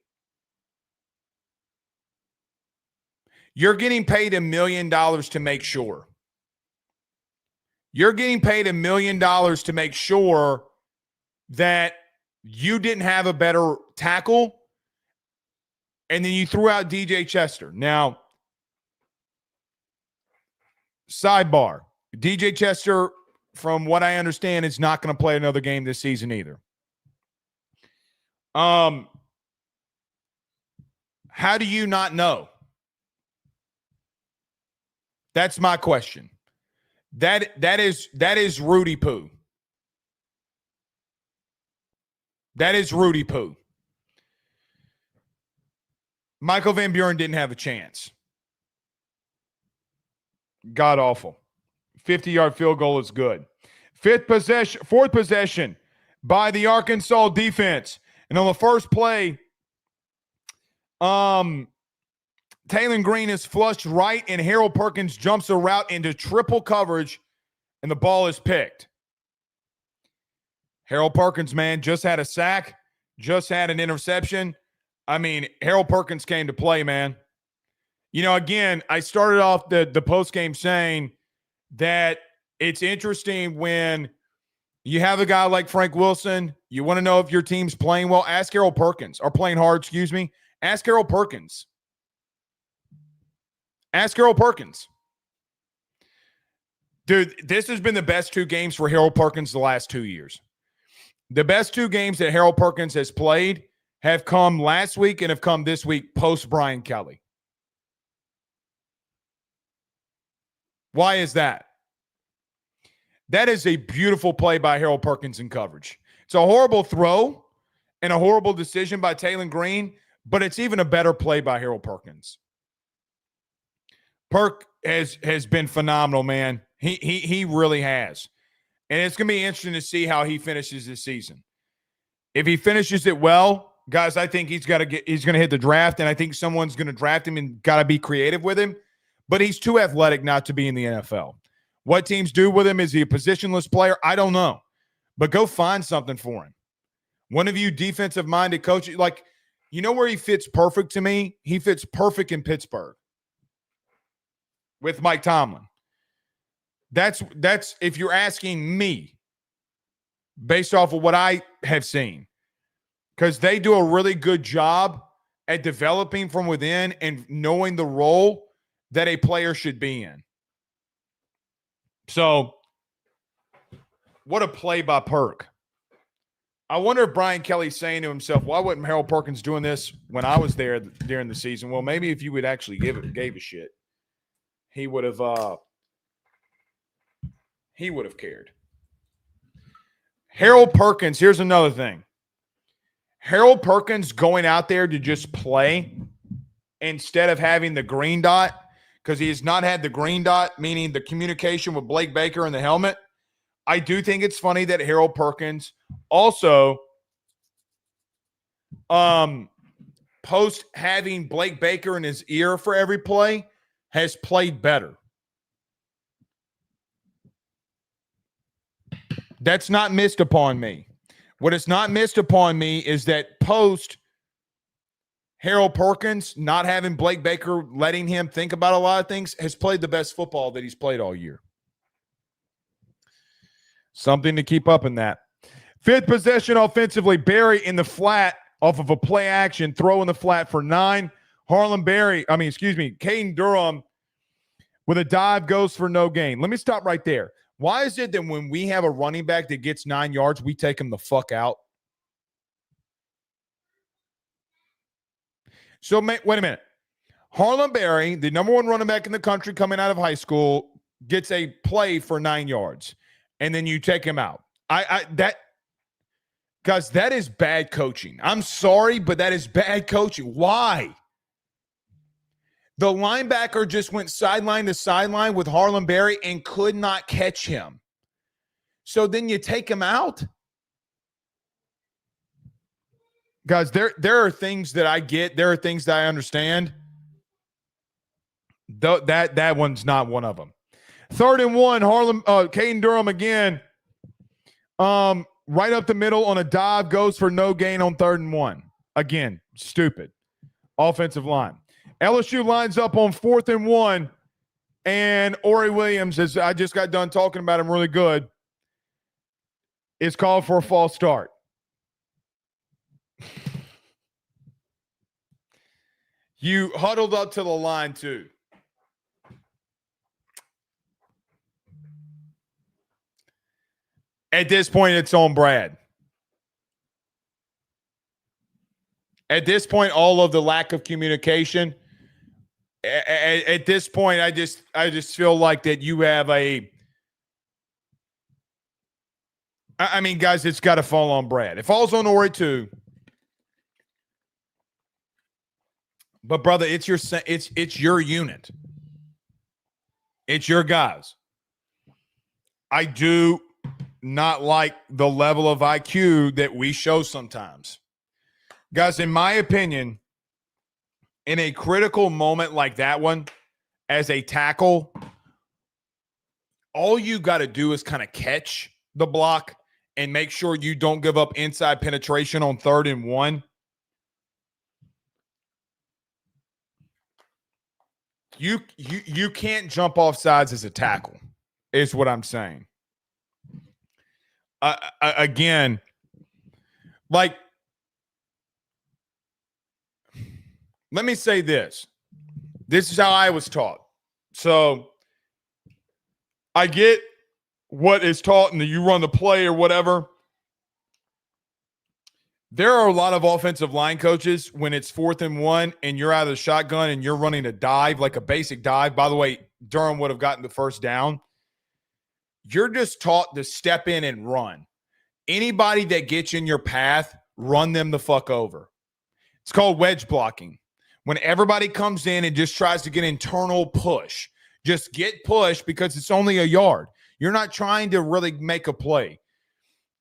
You're getting paid $1 million to make sure. You're getting paid $1 million to make sure that you didn't have a better tackle, and then you threw out DJ Chester. Now, sidebar, DJ Chester, from what I understand, is not going to play another game this season either. How do you not know? That's my question. That is Rudy Poo. That is Rudy Poo. Michael Van Buren didn't have a chance. God awful. 50-yard field goal is good. Fourth possession by the Arkansas defense. And on the first play, Taylon Green is flushed right, and Harold Perkins jumps a route into triple coverage, and the ball is picked. Harold Perkins, man, just had a sack, just had an interception. I mean, Harold Perkins came to play, man. You know, again, I started off the postgame saying that it's interesting when you have a guy like Frank Wilson, you want to know if your team's playing well, ask Harold Perkins, or playing hard, excuse me. Ask Harold Perkins. Ask Harold Perkins. Dude, this has been the best 2 games for Harold Perkins the last 2 years. The best 2 games that Harold Perkins has played have come last week and have come this week post Brian Kelly. Why is that? That is a beautiful play by Harold Perkins in coverage. It's a horrible throw and a horrible decision by Taylon Green, but it's even a better play by Harold Perkins. Perk has been phenomenal, man. He really has. And it's going to be interesting to see how he finishes this season. If he finishes it well, guys, I think he's going to hit the draft, and I think someone's going to draft him and got to be creative with him. But he's too athletic not to be in the NFL. What teams do with him, is he a positionless player? I don't know. But go find something for him. One of you defensive-minded coaches, like, you know where he fits perfect to me? He fits perfect in Pittsburgh with Mike Tomlin. That's if you're asking me, based off of what I have seen, because they do a really good job at developing from within and knowing the role that a player should be in. So, what a play by Perk. I wonder if Brian Kelly's saying to himself, why wasn't Harold Perkins doing this when I was there during the season? Well, maybe if you would actually gave a shit, he would have cared. Harold Perkins, here's another thing. Harold Perkins going out there to just play instead of having the green dot, because he has not had the green dot, meaning the communication with Blake Baker in the helmet. I do think it's funny that Harold Perkins also, post having Blake Baker in his ear for every play, has played better. That's not missed upon me. What is not missed upon me is that post Harold Perkins, not having Blake Baker letting him think about a lot of things, has played the best football that he's played all year. Something to keep up in that. 5th possession offensively, Barry in the flat off of a play action, throw in the flat for 9. Caden Durham with a dive goes for no gain. Let me stop right there. Why is it that when we have a running back that gets 9 yards, we take him the fuck out? So wait a minute. Harlem Berry, the number one running back in the country coming out of high school, gets a play for 9 yards, and then you take him out. Guys, that is bad coaching. I'm sorry, but that is bad coaching. Why? The linebacker just went sideline to sideline with Harlem Berry and could not catch him. So then you take him out? Guys, there are things that I get. There are things that I understand. That one's not one of them. 3rd and 1, Caden Durham again. Right up the middle on a dive, goes for no gain on 3rd and 1. Again, stupid. Offensive line. LSU lines up on 4th and 1, and Ori Williams, as I just got done talking about him really good, is called for a false start. You huddled up to the line too. At this point, it's on Brad. At this point, all of the lack of communication. At this point, I just feel like that you have I mean, guys, it's got to fall on Brad. It falls on Ori too. But brother, it's your unit. It's your guys. I do not like the level of IQ that we show sometimes. Guys, in my opinion, in a critical moment like that one, as a tackle, all you got to do is kind of catch the block and make sure you don't give up inside penetration on 3rd and 1. You can't jump off sides as a tackle, is what I'm saying. Again, like, let me say this. This is how I was taught. So I get what is taught and that you run the play or whatever. There are a lot of offensive line coaches when it's 4th and 1 and you're out of the shotgun and you're running a dive, like a basic dive. By the way, Durham would have gotten the first down. You're just taught to step in and run. Anybody that gets in your path, run them the fuck over. It's called wedge blocking. When everybody comes in and just tries to get internal push, just get pushed because it's only a yard. You're not trying to really make a play.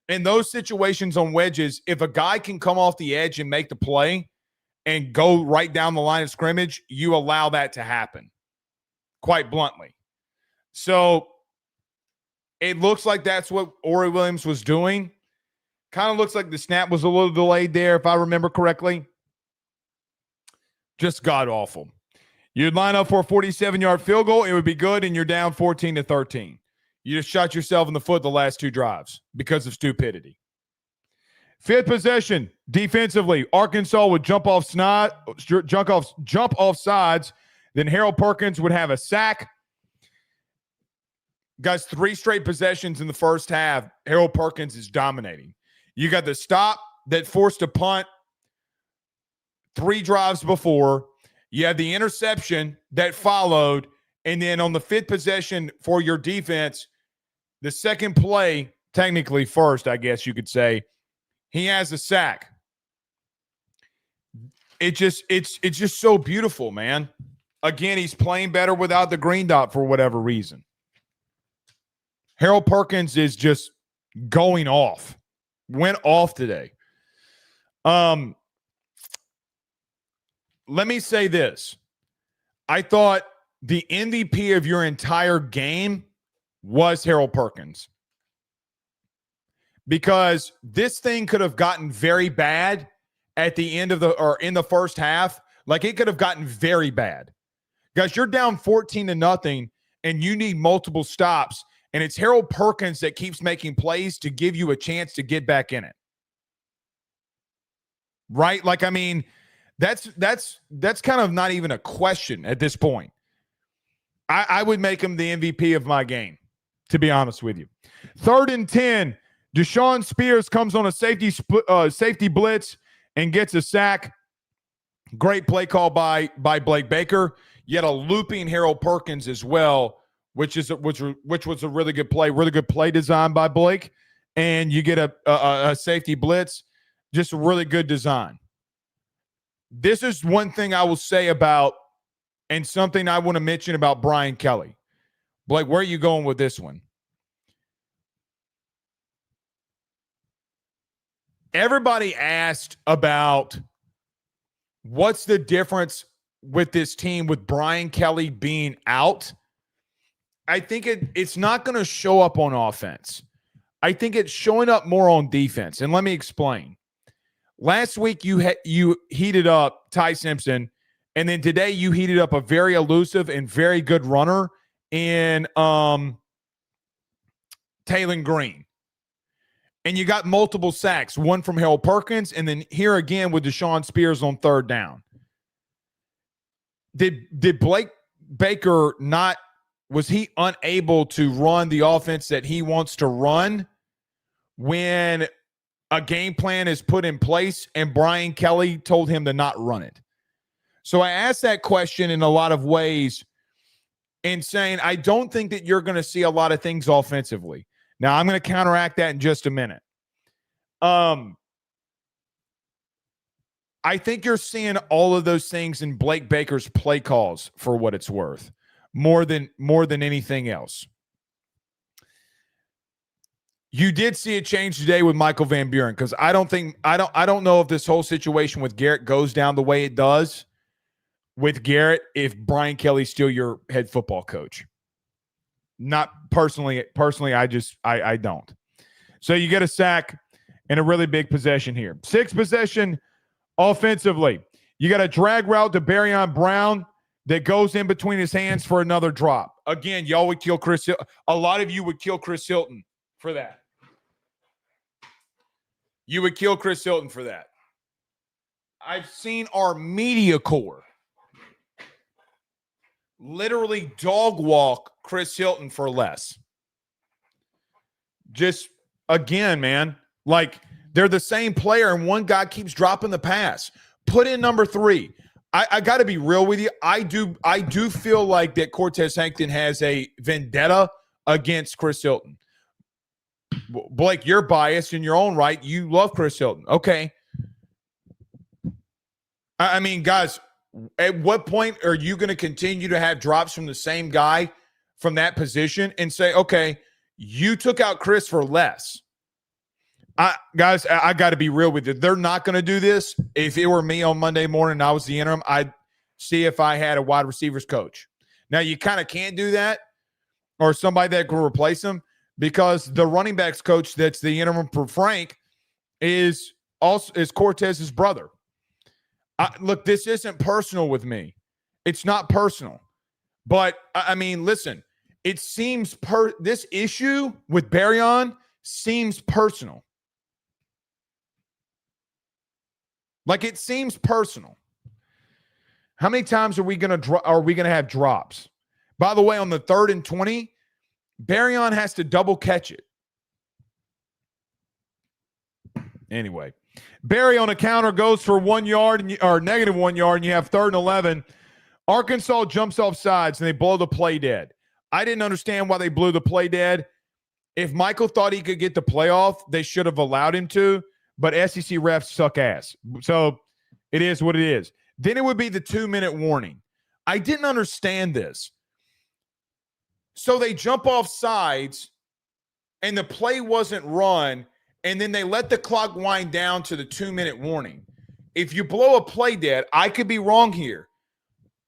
In those situations on wedges, if a guy can come off the edge and make the play and go right down the line of scrimmage, you allow that to happen, quite bluntly. So it looks like that's what Ori Williams was doing. Kind of looks like the snap was a little delayed there, if I remember correctly. Just god-awful. You'd line up for a 47-yard field goal. It would be good, and you're down 14-13. You just shot yourself in the foot the last 2 drives because of stupidity. 5th possession, defensively, Arkansas would jump off sides. Then Harold Perkins would have a sack. Guys, 3 straight possessions in the first half. Harold Perkins is dominating. You got the stop that forced a punt 3 drives before. You had the interception that followed. And then on the 5th possession for your defense, the second play, technically first, I guess you could say, he has a sack. It's just so beautiful, man. Again, he's playing better without the green dot for whatever reason. Harold Perkins is just going off. Went off today. Let me say this. I thought the MVP of your entire game was Harold Perkins. Because this thing could have gotten very bad at the end of in the first half. Like, it could have gotten very bad. Guys, you're down 14-0 and you need multiple stops. And it's Harold Perkins that keeps making plays to give you a chance to get back in it. Right? Like, I mean, that's kind of not even a question at this point. I would make him the MVP of my game, to be honest with you. 3rd and 10. Deshaun Spears comes on a safety blitz and gets a sack. Great play call by Blake Baker. You had a looping Harold Perkins as well, which was a really good play design by Blake. And you get a safety blitz, just a really good design. This is one thing I will say about, and something I want to mention about Brian Kelly. Blake, where are you going with this one? Everybody asked about what's the difference with this team with Brian Kelly being out. I think it's not going to show up on offense. I think it's showing up more on defense. And let me explain. Last week you heated up Ty Simpson, and then today you heated up a very elusive and very good runner in Taylon Green. And you got multiple sacks, one from Harold Perkins, and then here again with Deshaun Spears on 3rd down. Did Blake Baker was he unable to run the offense that he wants to run when a game plan is put in place and Brian Kelly told him to not run it? So I asked that question in a lot of ways in saying I don't think that you're going to see a lot of things offensively. Now, I'm going to counteract that in just a minute. I think you're seeing all of those things in Blake Baker's play calls for what it's worth, more than anything else. You did see a change today with Michael Van Buren, because I don't know if this whole situation with Garrett goes down the way it does with Garrett if Brian Kelly's still your head football coach. Not personally, I don't. So you get a sack and a really big possession here. 6th possession offensively. You got a drag route to Barrion Brown that goes in between his hands for another drop. Again, y'all would kill Chris Hilton. A lot of you would kill Chris Hilton for that. You would kill Chris Hilton for that. I've seen our media corps literally dog walk Chris Hilton for less. Just, again, man, like they're the same player and one guy keeps dropping the pass. Put in number 3. I got to be real with you. I do feel like that Cortez Hankton has a vendetta against Chris Hilton. Blake, you're biased in your own right. You love Chris Hilton. Okay. I mean, guys, at what point are you going to continue to have drops from the same guy from that position and say, okay, you took out Chris for less? Guys, I got to be real with you. They're not going to do this. If it were me on Monday morning and I was the interim, I'd see if I had a wide receivers coach. Now, you kind of can't do that, or somebody that can replace him, because the running backs coach that's the interim for Frank is Cortez's brother. Look, this isn't personal with me. It's not personal. But, I mean, listen, it seems this issue with Barrion seems personal. Like, it seems personal. How many times are we going to have drops? By the way, on the 3rd and 20, Barrion has to double catch it. Anyway, Barry on a counter goes for 1 yard or negative 1 yard, and you have 3rd and 11. Arkansas jumps off sides, and they blow the play dead. I didn't understand why they blew the play dead. If Michael thought he could get the playoff, they should have allowed him to, but SEC refs suck ass. So it is what it is. Then it would be the 2-minute warning. I didn't understand this. So they jump off sides, and the play wasn't run, and then they let the clock wind down to the 2-minute warning. If you blow a play dead, I could be wrong here.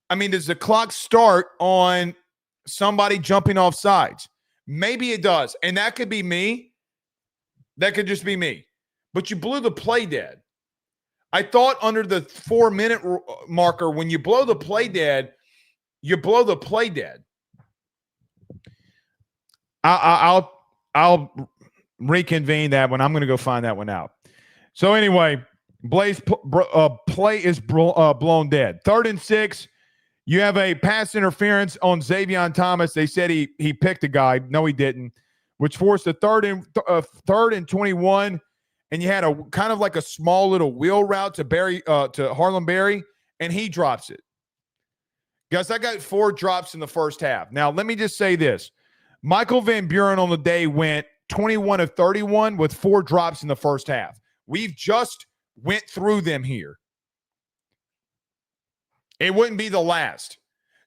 I mean, does the clock start on somebody jumping off sides? Maybe it does, and that could be me. That could just be me. But you blew the play dead. I thought under the 4-minute marker, when you blow the play dead, you blow the play dead. I'll reconvene that one. I'm going to go find that one out. So anyway, Blaze play is blown dead. 3rd and 6. You have a pass interference on Xavion Thomas. They said he picked a guy. No, he didn't, which forced a third and 21. And you had a kind of like a small little wheel route to Harlem Berry, and he drops it. Guys, I got 4 drops in the first half. Now, let me just say this. Michael Van Buren on the day went 21 of 31 with 4 drops in the first half. We've just went through them here. It wouldn't be the last.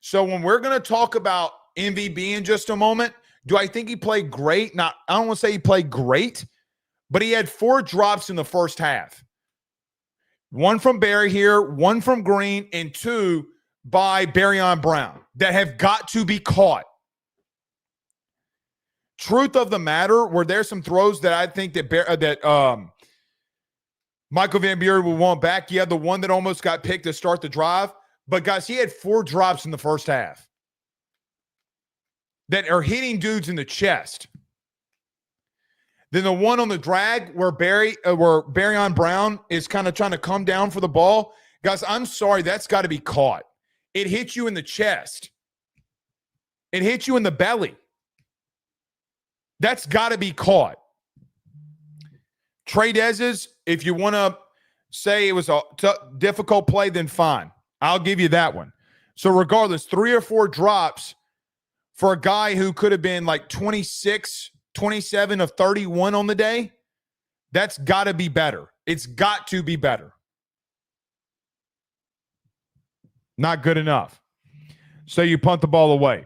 So when we're going to talk about MVB in just a moment, do I think he played great? I don't want to say he played great, but he had 4 drops in the first half. 1 from Barry here, 1 from Green, and 2 by Barryon Brown that have got to be caught. Truth of the matter, were there some throws that I think that Michael Van Buren will want back? Yeah, the one that almost got picked to start the drive. But, guys, he had 4 drops in the first half that are hitting dudes in the chest. Then the one on the drag where Barryon Brown is kind of trying to come down for the ball. Guys, I'm sorry, that's got to be caught. It hits you in the chest. It hits you in the belly. That's got to be caught. Trey Dez's, if you want to say it was a difficult play, then fine. I'll give you that one. So regardless, 3 or 4 drops for a guy who could have been like 26, 27 of 31 on the day, that's got to be better. It's got to be better. Not good enough. So you punt the ball away.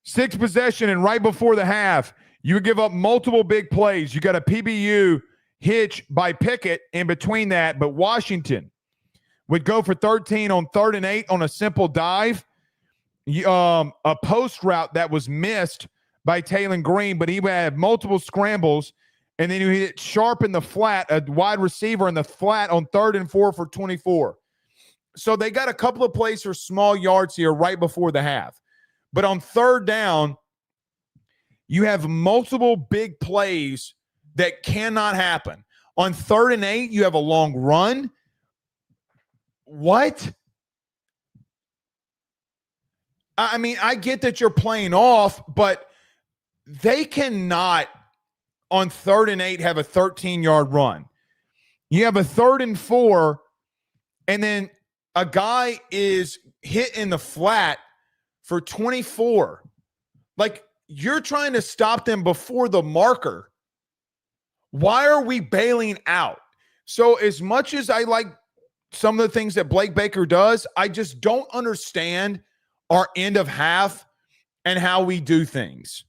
6 possession, and right before the half, you give up multiple big plays. You got a PBU hitch by Pickett in between that, but Washington would go for 13 on 3rd and 8 on a simple dive. A post route that was missed by Taylon Green, but he would have multiple scrambles, and then you hit sharp in the flat, a wide receiver in the flat on 3rd and 4 for 24. So they got a couple of plays for small yards here right before the half. But on 3rd down, you have multiple big plays that cannot happen. On 3rd and 8, you have a long run. What? I mean, I get that you're playing off, but they cannot, on 3rd and 8, have a 13-yard run. You have a 3rd and 4, and then a guy is hit in the flat for 24. Like, you're trying to stop them before the marker. Why are we bailing out? So as much as I like some of the things that Blake Baker does, I just don't understand our end of half and how we do things.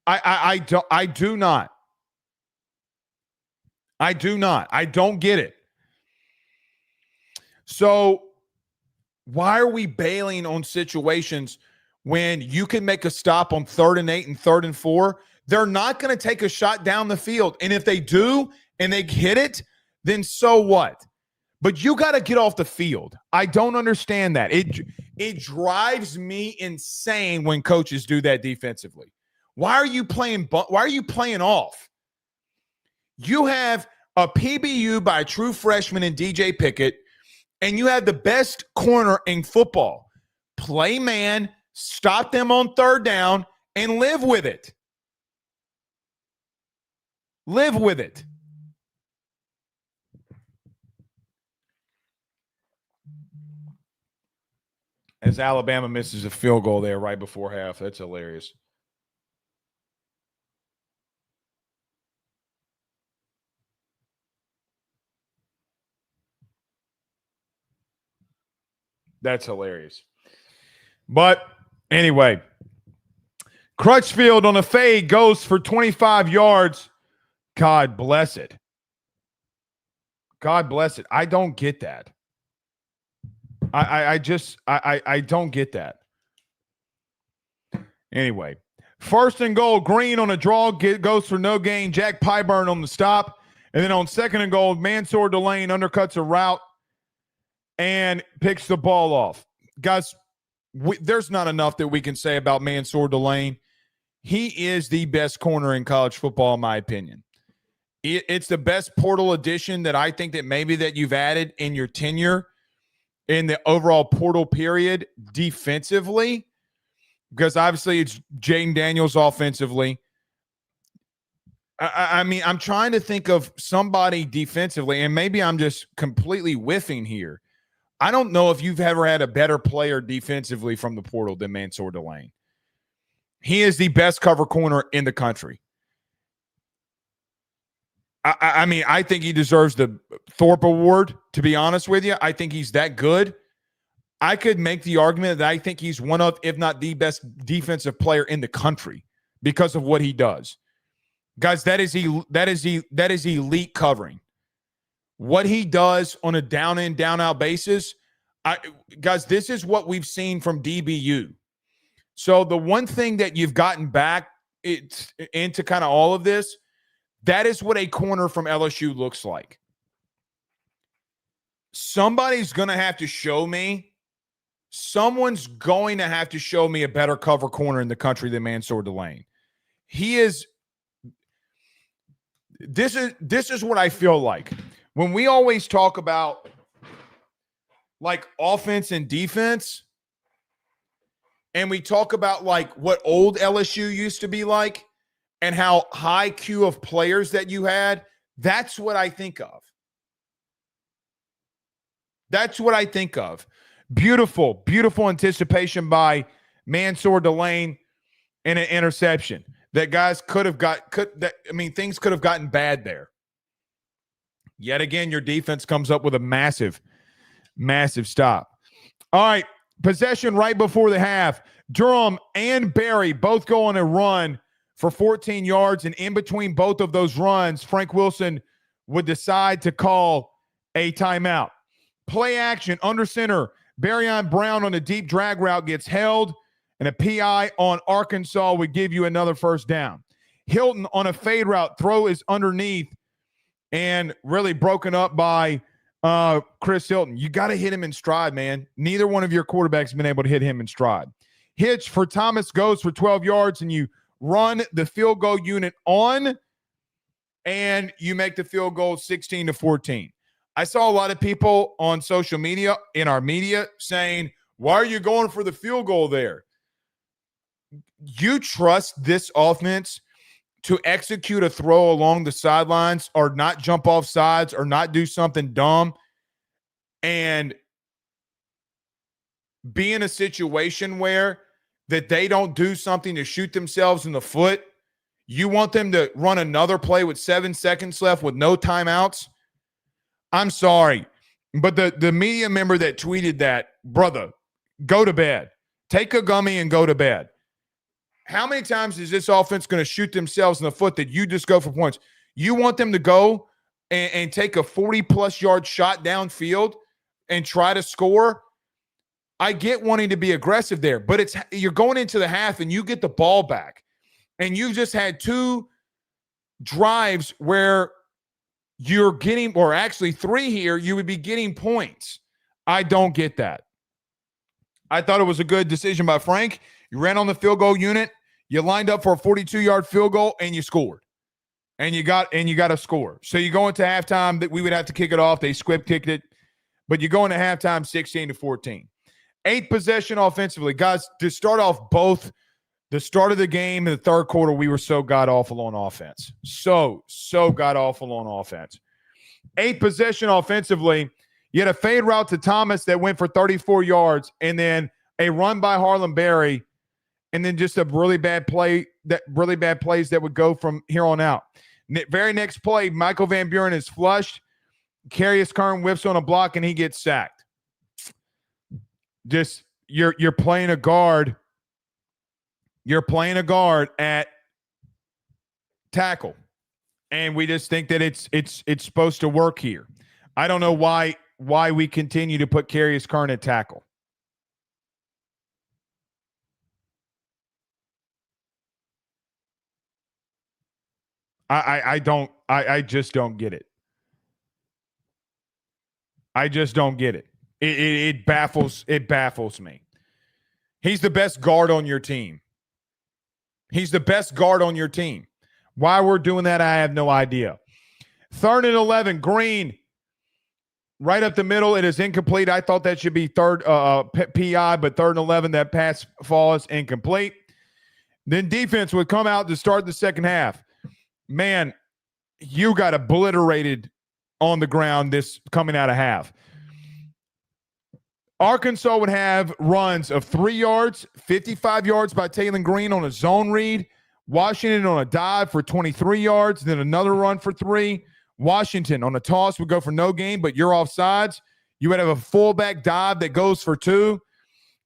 I do not. I don't get it. So why are we bailing on situations when you can make a stop on 3rd and 8 and 3rd and 4? They're not going to take a shot down the field. And if they do and they hit it, then so what? But you got to get off the field. I don't understand that. It drives me insane when coaches do that defensively. Why are you playing off? You have a PBU by a true freshman in DJ Pickett, and you have the best corner in football. Play man, stop them on 3rd down, and live with it. Live with it. As Alabama misses a field goal there right before half. That's hilarious. That's hilarious. But anyway, Crutchfield on a fade goes for 25 yards. God bless it. God bless it. I don't get that. I don't get that. Anyway, 1st and goal, Green on a draw goes for no gain. Jack Pyburn on the stop. And then on 2nd and goal, Mansour Delane undercuts a route and picks the ball off. Guys, there's not enough that we can say about Mansour Delane. He is the best corner in college football, in my opinion. It's the best portal addition that I think that maybe that you've added in your tenure. in the overall portal period defensively, because obviously it's Jaden Daniels offensively. I mean, I'm trying to think of somebody defensively, and maybe I'm just completely whiffing here. I don't know if you've ever had a better player defensively from the portal than Mansour Delane. He is the best cover corner in the country. I mean, I think he deserves the Thorpe Award, to be honest with you. I think he's that good. I could make the argument that I think he's one of, if not the best defensive player in the country because of what he does. Guys, that is elite covering. What he does on a down in, down out basis, guys, this is what we've seen from DBU. So the one thing that you've gotten back into kind of all of this, that is what a corner from LSU looks like. Somebody's going to have to show me. Someone's going to have to show me a better cover corner in the country than Mansour Delane. He is. This is what I feel like. When we always talk about like offense and defense, and we talk about like what old LSU used to be like and how high queue of players that you had, that's what I think of. That's what I think of. Beautiful, beautiful anticipation by Mansour Delane and an interception. That guys things could have gotten bad there. Yet again, your defense comes up with a massive, massive stop. All right, possession right before the half. Durham and Barry both go on a run for 14 yards, and in between both of those runs, Frank Wilson would decide to call a timeout. Play action under center. Barryon Brown on a deep drag route gets held, and a PI on Arkansas would give you another first down. Hilton on a fade route, throw is underneath and really broken up by Chris Hilton. You got to hit him in stride, man. Neither one of your quarterbacks have been able to hit him in stride. Hitch for Thomas goes for 12 yards, and you run the field goal unit on, and you make the field goal 16-14. I saw a lot of people on social media, in our media, saying, why are you going for the field goal there? You trust this offense to execute a throw along the sidelines or not jump off sides or not do something dumb and be in a situation where that they don't do something to shoot themselves in the foot? You want them to run another play with 7 seconds left with no timeouts? I'm sorry, but the media member that tweeted that, brother, go to bed. Take a gummy and go to bed. How many times is this offense going to shoot themselves in the foot that you just go for points? You want them to go and take a 40-plus yard shot downfield and try to score? I get wanting to be aggressive there, but you're going into the half and you get the ball back. And you just had 2 drives where you're getting, or actually 3 here, you would be getting points. I don't get that. I thought it was a good decision by Frank. You ran on the field goal unit. You lined up for a 42-yard field goal, and you scored. And you got a score. So you go into halftime that we would have to kick it off. They squib kicked it. But you go into halftime 16-14. 8th possession offensively. Guys, to start off both the start of the game and the third quarter, we were so god-awful on offense. So god-awful on offense. 8th possession offensively. You had a fade route to Thomas that went for 34 yards, and then a run by Harlan Berry, and then just a really bad plays that would go from here on out. Very next play, Michael Van Buren is flushed. Carius Kern whips on a block, and he gets sacked. Just you're playing a guard. You're playing a guard at tackle, and we just think that it's supposed to work here. I don't know why we continue to put Carius Kern at tackle. I just don't get it. I just don't get it. It baffles me. He's the best guard on your team. He's the best guard on your team. Why we're doing that, I have no idea. 3rd and 11, Green Right up the middle, it is incomplete. I thought that should be third PI, but 3rd and 11, that pass falls incomplete. Then defense would come out to start the second half. Man, you got obliterated on the ground this coming out of half. Arkansas would have runs of 3 yards, 55 yards by Taylon Green on a zone read, Washington on a dive for 23 yards, then another run for 3. Washington on a toss would go for no gain, but you're offsides. You would have a fullback dive that goes for 2.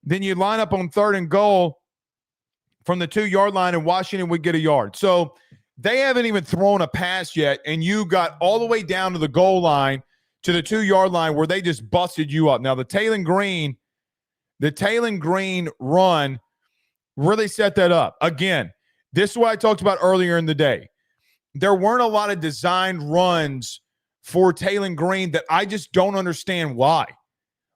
Then you line up on 3rd and goal from the 2-yard line, and Washington would get a yard. So they haven't even thrown a pass yet, and you got all the way down to the goal line, to the 2-yard line, where they just busted you up. Now, the Taylon Green run really set that up. Again, this is what I talked about earlier in the day. There weren't a lot of designed runs for Taylon Green that I just don't understand why.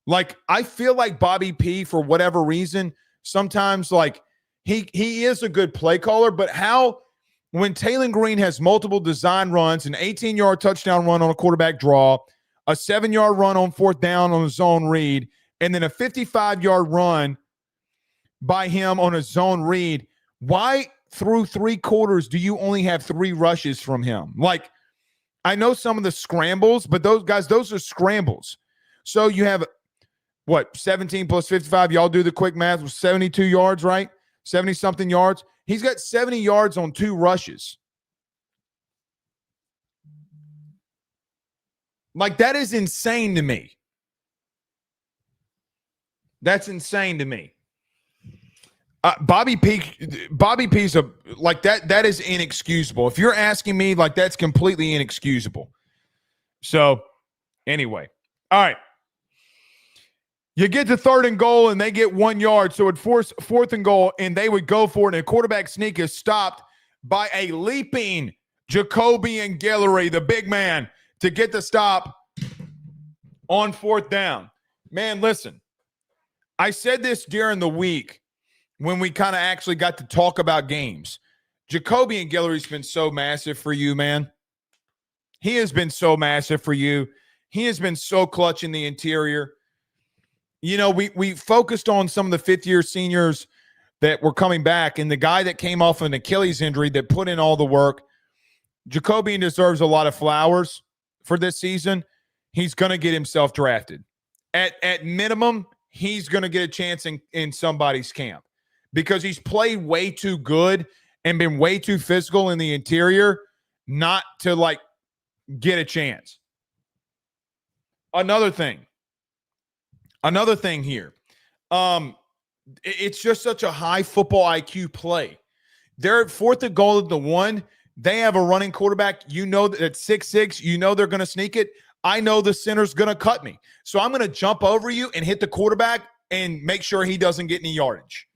Like, I feel like Bobby P, for whatever reason, sometimes, like, he is a good play caller, but how, when Taylon Green has multiple design runs, an 18-yard touchdown run on a quarterback draw, a 7-yard run on 4th down on a zone read, and then a 55-yard run by him on a zone read, why through 3 quarters do you only have 3 rushes from him? Like, I know some of the scrambles, but those are scrambles. So you have, 17 plus 55? Y'all do the quick math. Was 72 yards, right? 70-something yards. He's got 70 yards on 2 rushes. Like, that is insane to me. That's insane to me. Bobby P's like that. That is inexcusable. If you're asking me, like, that's completely inexcusable. So, anyway, all right. You get to 3rd and goal, and they get 1 yard, so it forced 4th and goal, and they would go for it. And a quarterback sneak is stopped by a leaping Jacoby and Guillory, the big man, to get the stop on 4th down. Man, listen, I said this during the week when we kind of actually got to talk about games. Jacoby and Guillory's been so massive for you, man. He has been so massive for you. He has been so clutch in the interior. You know, we focused on some of the 5th-year seniors that were coming back, and the guy that came off an Achilles injury that put in all the work. Jacoby deserves a lot of flowers for this season. He's going to get himself drafted. At minimum, he's going to get a chance in somebody's camp because he's played way too good and been way too physical in the interior not to, like, get a chance. Another thing here. It's just such a high football IQ play. They're at 4th and goal at the 1. They have a running quarterback. You know that at 6'6", you know they're going to sneak it. I know the center's going to cut me. So I'm going to jump over you and hit the quarterback and make sure he doesn't get any yardage.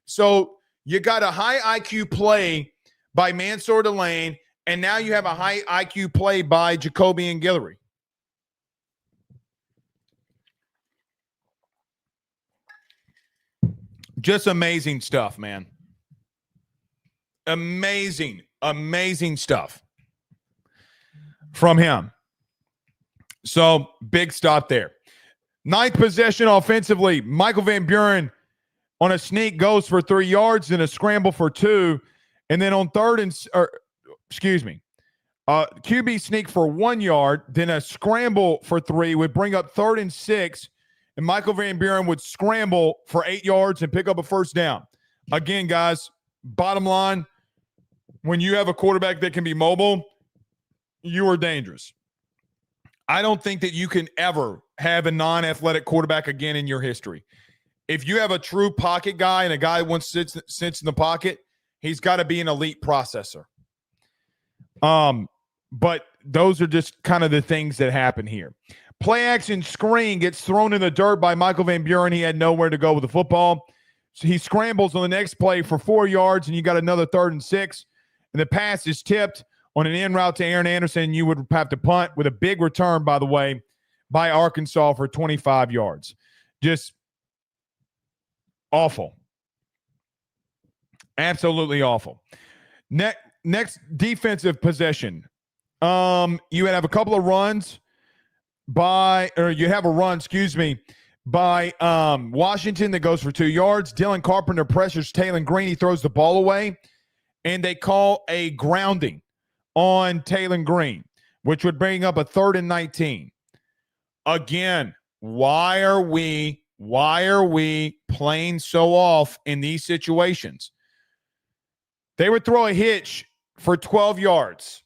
So you got a high IQ play by Mansour Delane, and now you have a high IQ play by Jacoby and Guillory. Just amazing stuff, man. Amazing stuff from him. So, big stop there. 9th possession offensively. Michael Van Buren on a sneak goes for 3 yards and a scramble for 2. And then on QB sneak for 1 yard, then a scramble for 3 would bring up 3rd and 6. And Michael Van Buren would scramble for 8 yards and pick up a 1st down. Again, guys, bottom line, when you have a quarterback that can be mobile, you are dangerous. I don't think that you can ever have a non-athletic quarterback again in your history. If you have a true pocket guy and a guy who once sits in the pocket, he's got to be an elite processor. But those are just kind of the things that happen here. Play action screen gets thrown in the dirt by Michael Van Buren. He had nowhere to go with the football. So he scrambles on the next play for 4 yards, and you got another 3rd and 6. And the pass is tipped on an in route to Aaron Anderson. You would have to punt with a big return, by the way, by Arkansas for 25 yards. Just awful. Absolutely awful. Next defensive possession. You would have a couple of runs you have a run, by Washington that goes for 2 yards. Dylan Carpenter pressures Taylon Green. He throws the ball away, and they call a grounding on Taylon Green, which would bring up a 3rd and 19. Again, why are we playing so off in these situations? They would throw a hitch for 12 yards.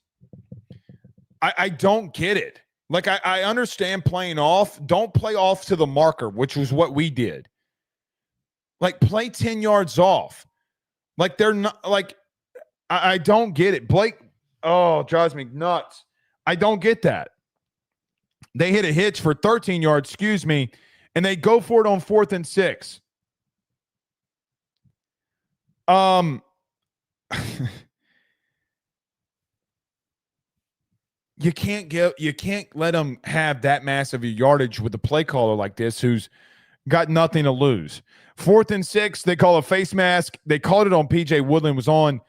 I don't get it. Like, I understand playing off. Don't play off to the marker, which was what we did. Like, play 10 yards off. Like, they're not, like, I don't get it. Blake, it drives me nuts. I don't get that. They hit a hitch for 13 yards, and they go for it on 4th and 6. You can't let them have that massive yardage with a play caller like this who's got nothing to lose. 4th and 6, they call a face mask. They called it on PJ Woodland, was on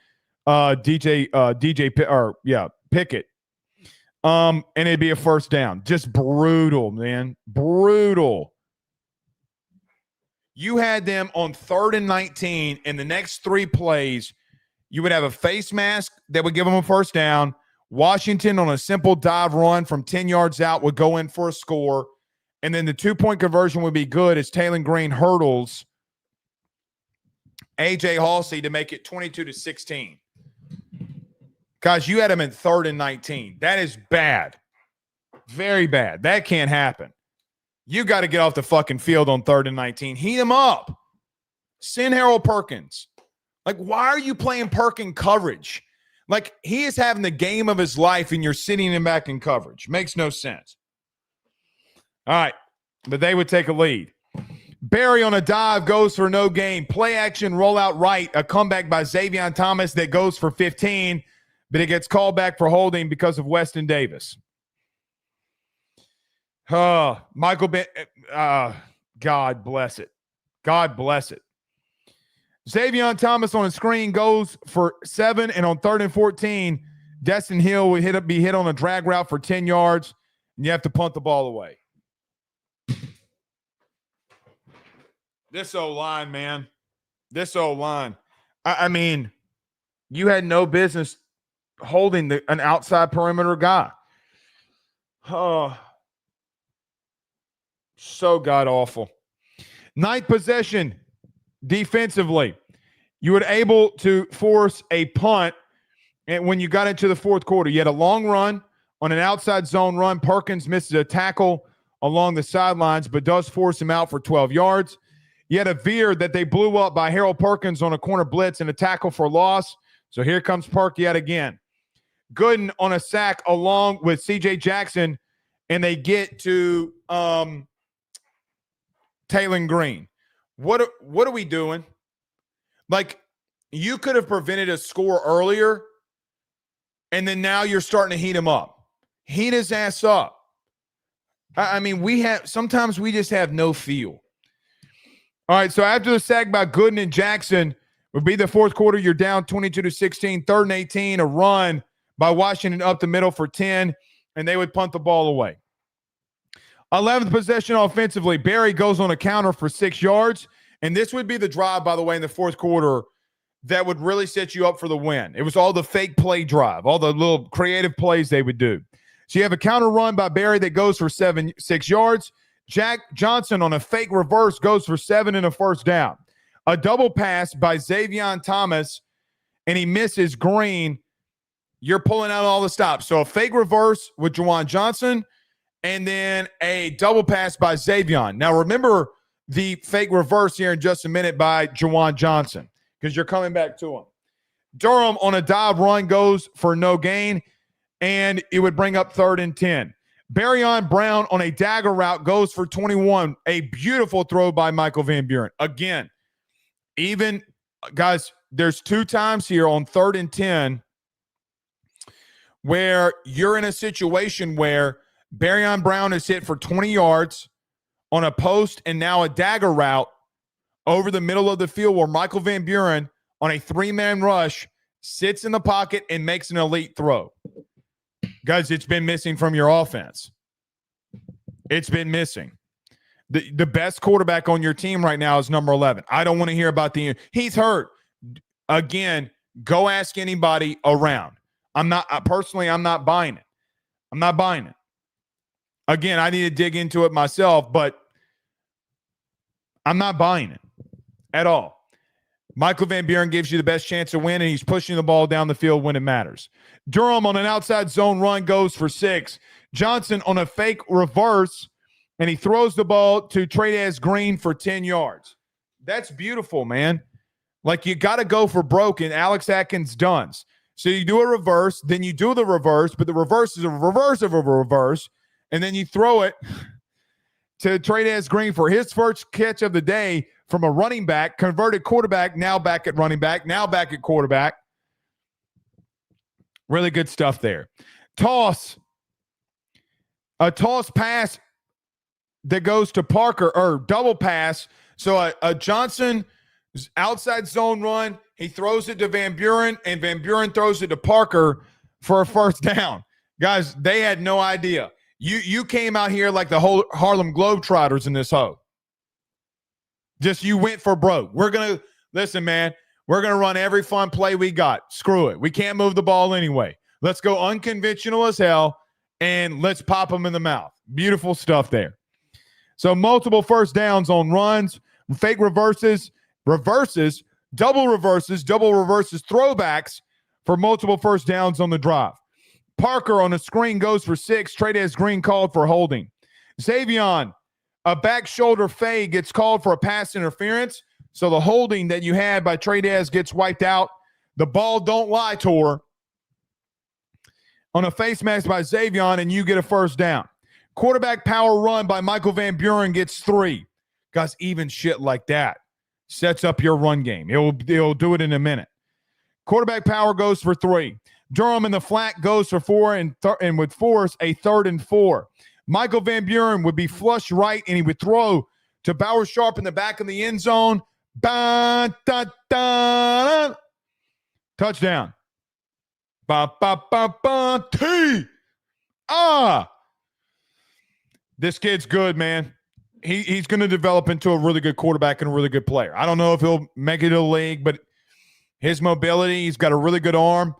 Pickett. And it'd be a first down. Just brutal, man. Brutal. You had them on 3rd and 19, and the next 3 plays, you would have a face mask that would give them a first down. Washington on a simple dive run from 10 yards out would go in for a score. And then the 2-point conversion would be good as Taylon Green hurdles A.J. Halsey to make it 22-16. Guys, you had him in 3rd and 19. That is bad. Very bad. That can't happen. You got to get off the fucking field on 3rd and 19. Heat him up. Send Harold Perkins. Like, why are you playing Perkins coverage? Like, he is having the game of his life, and you're sitting him back in coverage. Makes no sense. All right, but they would take a lead. Barry on a dive goes for no gain. Play action, rollout right. A comeback by Xavier Thomas that goes for 15, but it gets called back for holding because of Weston Davis. Michael Ben. God bless it. God bless it. Xavier Thomas on a screen goes for 7, and on 3rd and 14, Destin Hill would be hit on a drag route for 10 yards, and you have to punt the ball away. This O-line, man. This O-line. I mean, you had no business holding an outside perimeter guy. Oh, so god-awful. 9th possession. Defensively, you were able to force a punt, and when you got into the 4th quarter, you had a long run on an outside zone run. Perkins misses a tackle along the sidelines, but does force him out for 12 yards. You had a veer that they blew up by Harold Perkins on a corner blitz and a tackle for loss. So here comes Perk yet again. Gooden on a sack along with C.J. Jackson, and they get to Taylon Green. What are we doing? Like, you could have prevented a score earlier, and then now you're starting to heat him up. Heat his ass up. I mean, sometimes we just have no feel. All right, so after the sack by Gooden and Jackson would be the 4th quarter. You're down 22-16, 3rd and 18, a run by Washington up the middle for 10, and they would punt the ball away. 11th possession offensively. Barry goes on a counter for 6 yards. And this would be the drive, by the way, in the 4th quarter that would really set you up for the win. It was all the fake play drive, all the little creative plays they would do. So you have a counter run by Barry that goes for 6 yards. Jack Johnson on a fake reverse goes for 7 and a first down. A double pass by Xavier Thomas, and he misses Green. You're pulling out all the stops. So a fake reverse with Juwan Johnson, and then a double pass by Xavier. Now, remember the fake reverse here in just a minute by Juwan Johnson, because you're coming back to him. Durham on a dive run goes for no gain, and it would bring up 3rd and 10. Barryon Brown on a dagger route goes for 21. A beautiful throw by Michael Van Buren. Again, even, guys, there's 2 times here on 3rd and 10 where you're in a situation where Barryon Brown is hit for 20 yards on a post and now a dagger route over the middle of the field where Michael Van Buren on a 3-man rush sits in the pocket and makes an elite throw. Guys, it's been missing from your offense. It's been missing. The best quarterback on your team right now is number 11. I don't want to hear about he's hurt. Again, go ask anybody around. I'm not buying it. I'm not buying it. Again, I need to dig into it myself, but I'm not buying it at all. Michael Van Buren gives you the best chance to win, and he's pushing the ball down the field when it matters. Durham on an outside zone run goes for 6. Johnson on a fake reverse, and he throws the ball to Trey'Daz Green for 10 yards. That's beautiful, man. Like, you got to go for broke, and Alex Atkins does. So you do a reverse, then you do the reverse, but the reverse is a reverse of a reverse, and then you throw it to Trey'Daz Green for his first catch of the day from a running back, converted quarterback, now back at running back, now back at quarterback. Really good stuff there. A toss pass that goes to Parker, or double pass. So a Johnson outside zone run, he throws it to Van Buren, and Van Buren throws it to Parker for a first down. Guys, they had no idea. You came out here like the whole Harlem Globetrotters in this hoe. Just you went for broke. Listen, man, we're going to run every fun play we got. Screw it. We can't move the ball anyway. Let's go unconventional as hell, and let's pop them in the mouth. Beautiful stuff there. So multiple first downs on runs, fake reverses, double reverses, throwbacks for multiple first downs on the drive. Parker on a screen goes for 6. Trey'Daz Green called for holding. Xavion, a back shoulder fade, gets called for a pass interference. So the holding that you had by Trey'Daz gets wiped out. The ball don't lie, Tor. On a face mask by Xavion, and you get a first down. Quarterback power run by Michael Van Buren gets 3. Guys, even shit like that sets up your run game. It'll do it in a minute. Quarterback power goes for 3. Durham in the flat goes for 4, and with force, a 3rd and 4. Michael Van Buren would be flush right, and he would throw to Bauer Sharp in the back of the end zone. Touchdown. This kid's good, man. He's going to develop into a really good quarterback and a really good player. I don't know if he'll make it to the league, but his mobility, he's got a really good arm.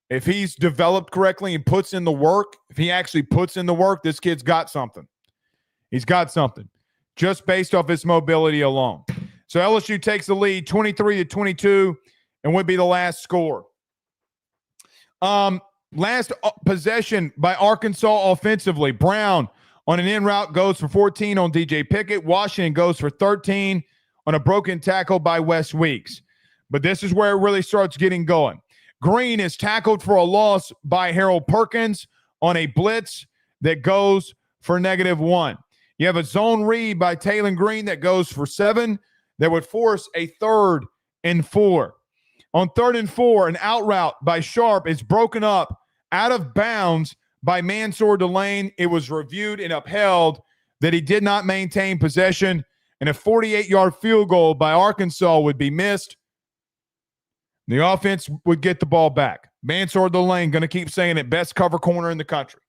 If he's developed correctly and puts in the work, if he actually puts in the work, this kid's got something. He's got something just based off his mobility alone. So LSU takes the lead 23-22 and would be the last score. Last possession by Arkansas offensively. Brown on an in route goes for 14 on DJ Pickett. Washington goes for 13 on a broken tackle by Wes Weeks. But this is where it really starts getting going. Green is tackled for a loss by Harold Perkins on a blitz that goes for -1. You have a zone read by Taylor Green that goes for 7 that would force a 3rd and 4. On 3rd and 4, an out route by Sharp is broken up out of bounds by Mansour Delane. It was reviewed and upheld that he did not maintain possession, and a 48-yard field goal by Arkansas would be missed. The offense would get the ball back. Mansour Delane, going to keep saying it, best cover corner in the country.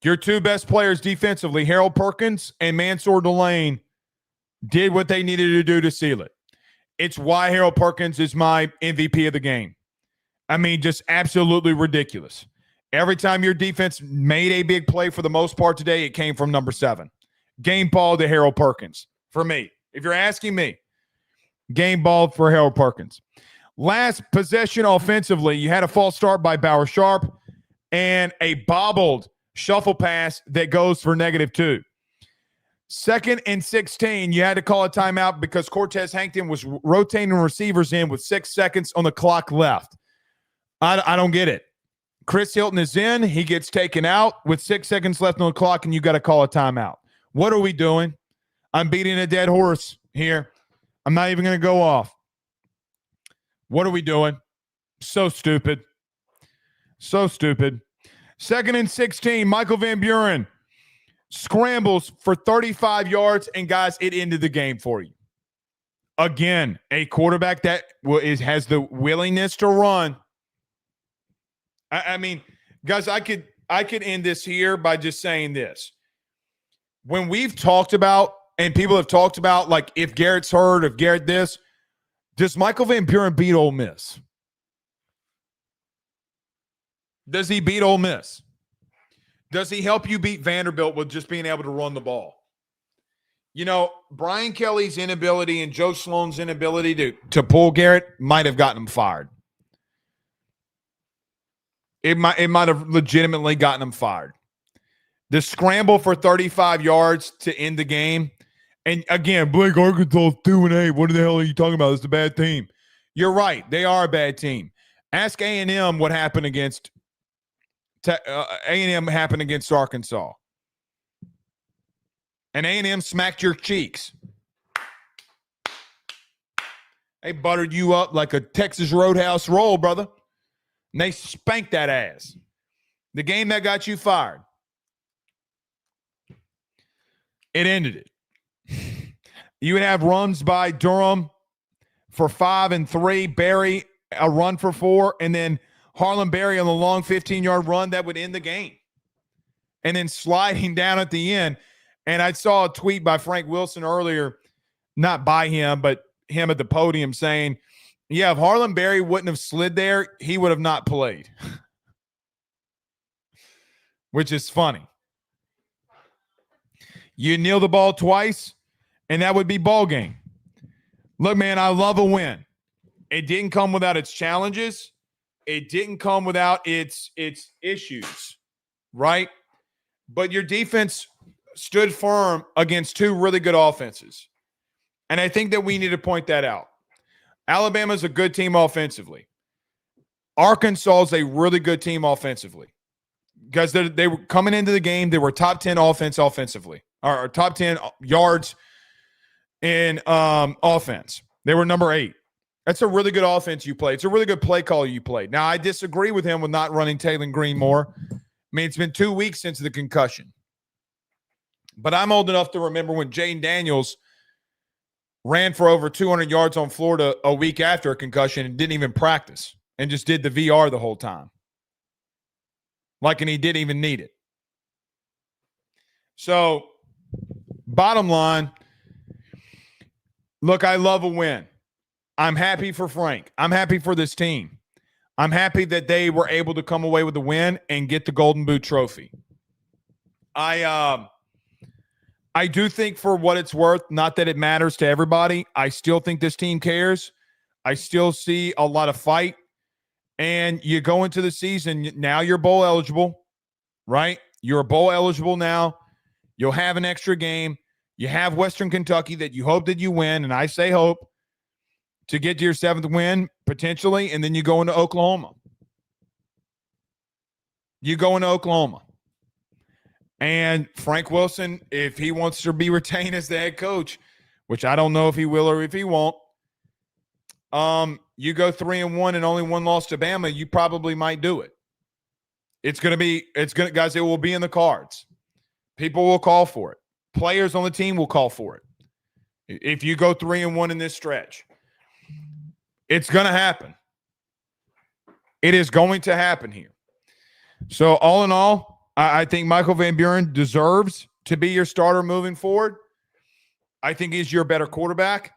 Your 2 best players defensively, Harold Perkins and Mansour Delane, did what they needed to do to seal it. It's why Harold Perkins is my MVP of the game. I mean, just absolutely ridiculous. Every time your defense made a big play for the most part today, it came from number 7. Game ball to Harold Perkins for me. If you're asking me, game ball for Harold Perkins. Last possession offensively, you had a false start by Bauer Sharp and a bobbled shuffle pass that goes for -2. 2nd and 16, you had to call a timeout because Cortez Hankton was rotating receivers in with 6 seconds on the clock left. I don't get it. Chris Hilton is in. He gets taken out with 6 seconds left on the clock, and you got to call a timeout. What are we doing? I'm beating a dead horse here. I'm not even going to go off. What are we doing? So stupid. So stupid. 2nd and 16, Michael Van Buren scrambles for 35 yards, and guys, it ended the game for you. Again, a quarterback that has the willingness to run. I mean, guys, I could end this here by just saying this. When we've talked about, and people have talked about, like, if Garrett's hurt, if Garrett this, does Michael Van Buren beat Ole Miss? Does he beat Ole Miss? Does he help you beat Vanderbilt with just being able to run the ball? You know, Brian Kelly's inability and Joe Sloan's inability to pull Garrett might have gotten him fired. It might have legitimately gotten him fired. The scramble for 35 yards to end the game. And again, Blake, Arkansas 2-8. What the hell are you talking about? It's a bad team. You're right. They are a bad team. Ask A&M what happened against A&M happened against Arkansas. And A&M smacked your cheeks. They buttered you up like a Texas Roadhouse roll, brother. And they spanked that ass. The game that got you fired. It ended it. You would have runs by Durham for 5 and 3, Berry a run for 4, and then Harlan Berry on the long 15-yard run that would end the game. And then sliding down at the end. And I saw a tweet by Frank Wilson earlier, not by him, but him at the podium saying, yeah, if Harlan Berry wouldn't have slid there, he would have not played. Which is funny. You kneel the ball twice, and that would be ball game. Look, man, I love a win. It didn't come without its challenges. It didn't come without its issues, right? But your defense stood firm against 2 really good offenses. And I think that we need to point that out. Alabama's a good team offensively. Arkansas is a really good team offensively. Because they were coming into the game, they were top 10 offensively. Or top 10 yards in offense. They were number 8. That's a really good offense you played. It's a really good play call you played. Now, I disagree with him with not running Taylor Green more. I mean, it's been 2 weeks since the concussion. But I'm old enough to remember when Jayden Daniels ran for over 200 yards on Florida a week after a concussion and didn't even practice and just did the VR the whole time. And he didn't even need it. So, bottom line, look, I love a win. I'm happy for Frank. I'm happy for this team. I'm happy that they were able to come away with a win and get the Golden Boot trophy. I do think, for what it's worth, not that it matters to everybody, I still think this team cares. I still see a lot of fight. And you go into the season, now you're bowl eligible, right? You're bowl eligible now. You'll have an extra game. You have Western Kentucky that you hope that you win, and I say hope, to get to your 7th win, potentially, and then you go into Oklahoma. You go into Oklahoma. And Frank Wilson, if he wants to be retained as the head coach, which I don't know if he will or if he won't, you go 3-1 and only 1 loss to Bama, you probably might do it. Guys, it will be in the cards. People will call for it. Players on the team will call for it. If you go 3-1 in this stretch, it's going to happen. It is going to happen here. So all in all, I think Michael Van Buren deserves to be your starter moving forward. I think he's your better quarterback.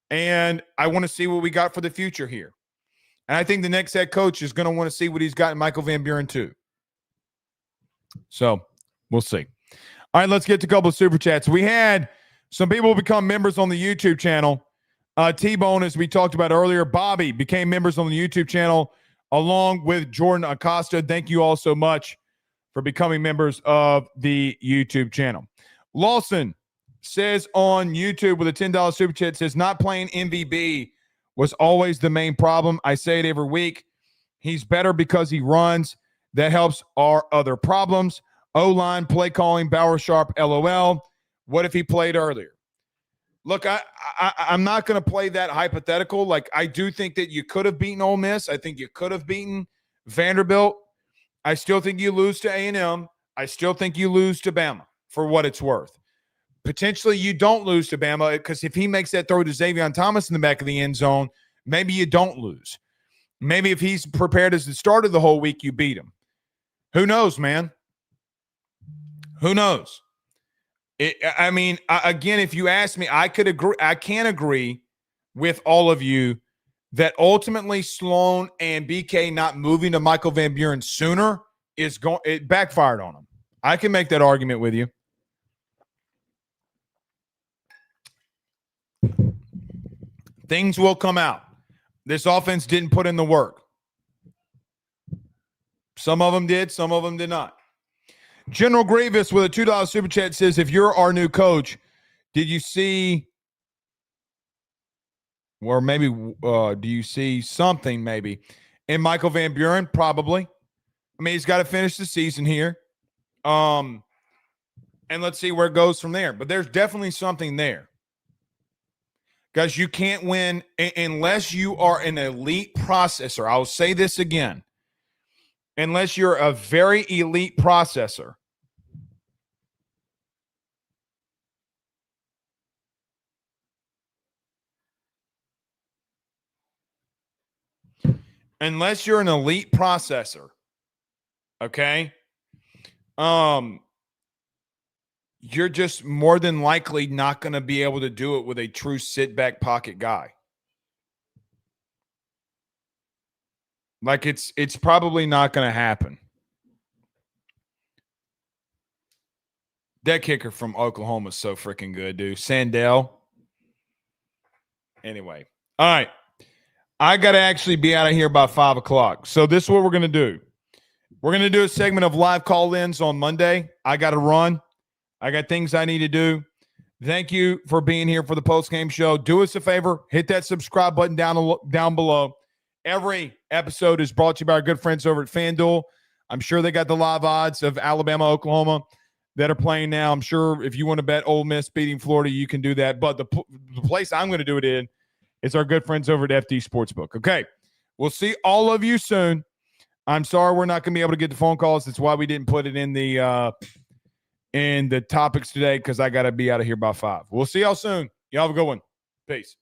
And I want to see what we got for the future here. And I think the next head coach is going to want to see what he's got in Michael Van Buren too. So we'll see. All right, let's get to a couple of super chats. We had some people become members on the YouTube channel. T-Bone, as we talked about earlier, Bobby became members on the YouTube channel along with Jordan Acosta. Thank you all so much for becoming members of the YouTube channel. Lawson says on YouTube with a $10 super chat, says not playing MVB was always the main problem. I say it every week. He's better because he runs. That helps our other problems. O-line, play calling, Bauer Sharp, LOL. What if he played earlier? Look, I'm not going to play that hypothetical. I do think that you could have beaten Ole Miss. I think you could have beaten Vanderbilt. I still think you lose to A&M. I still think you lose to Bama, for what it's worth. Potentially you don't lose to Bama, because if he makes that throw to Xavier Thomas in the back of the end zone, maybe you don't lose. Maybe if he's prepared as the starter the whole week, you beat him. Who knows, man? Who knows? Again, if you ask me, I could agree. I can agree with all of you that ultimately Sloan and BK not moving to Michael Van Buren sooner it backfired on them. I can make that argument with you. Things will come out. This offense didn't put in the work. Some of them did, some of them did not. General Grievous with a $2 super chat says, if you're our new coach, did you see, or maybe do you see something maybe in Michael Van Buren? Probably. I mean, he's got to finish the season here. And let's see where it goes from there. But there's definitely something there. Guys, you can't win unless you are an elite processor. I'll say this again. Unless you're a very elite processor. Unless you're an elite processor, okay? You're just more than likely not going to be able to do it with a true sit-back pocket guy. Like, it's probably not going to happen. That kicker from Oklahoma is so freaking good, dude. Sandell. Anyway. All right. I got to actually be out of here by 5 o'clock. So this is what we're going to do. We're going to do a segment of live call-ins on Monday. I got to run. I got things I need to do. Thank you for being here for the postgame show. Do us a favor. Hit that subscribe button down below. Every episode is brought to you by our good friends over at FanDuel. I'm sure they got the live odds of Alabama, Oklahoma that are playing now. I'm sure if you want to bet Ole Miss beating Florida, you can do that. But the place I'm going to do it in is our good friends over at FD Sportsbook. Okay, we'll see all of you soon. I'm sorry we're not going to be able to get the phone calls. That's why we didn't put it in the topics today, because I got to be out of here by 5. We'll see y'all soon. Y'all have a good one. Peace.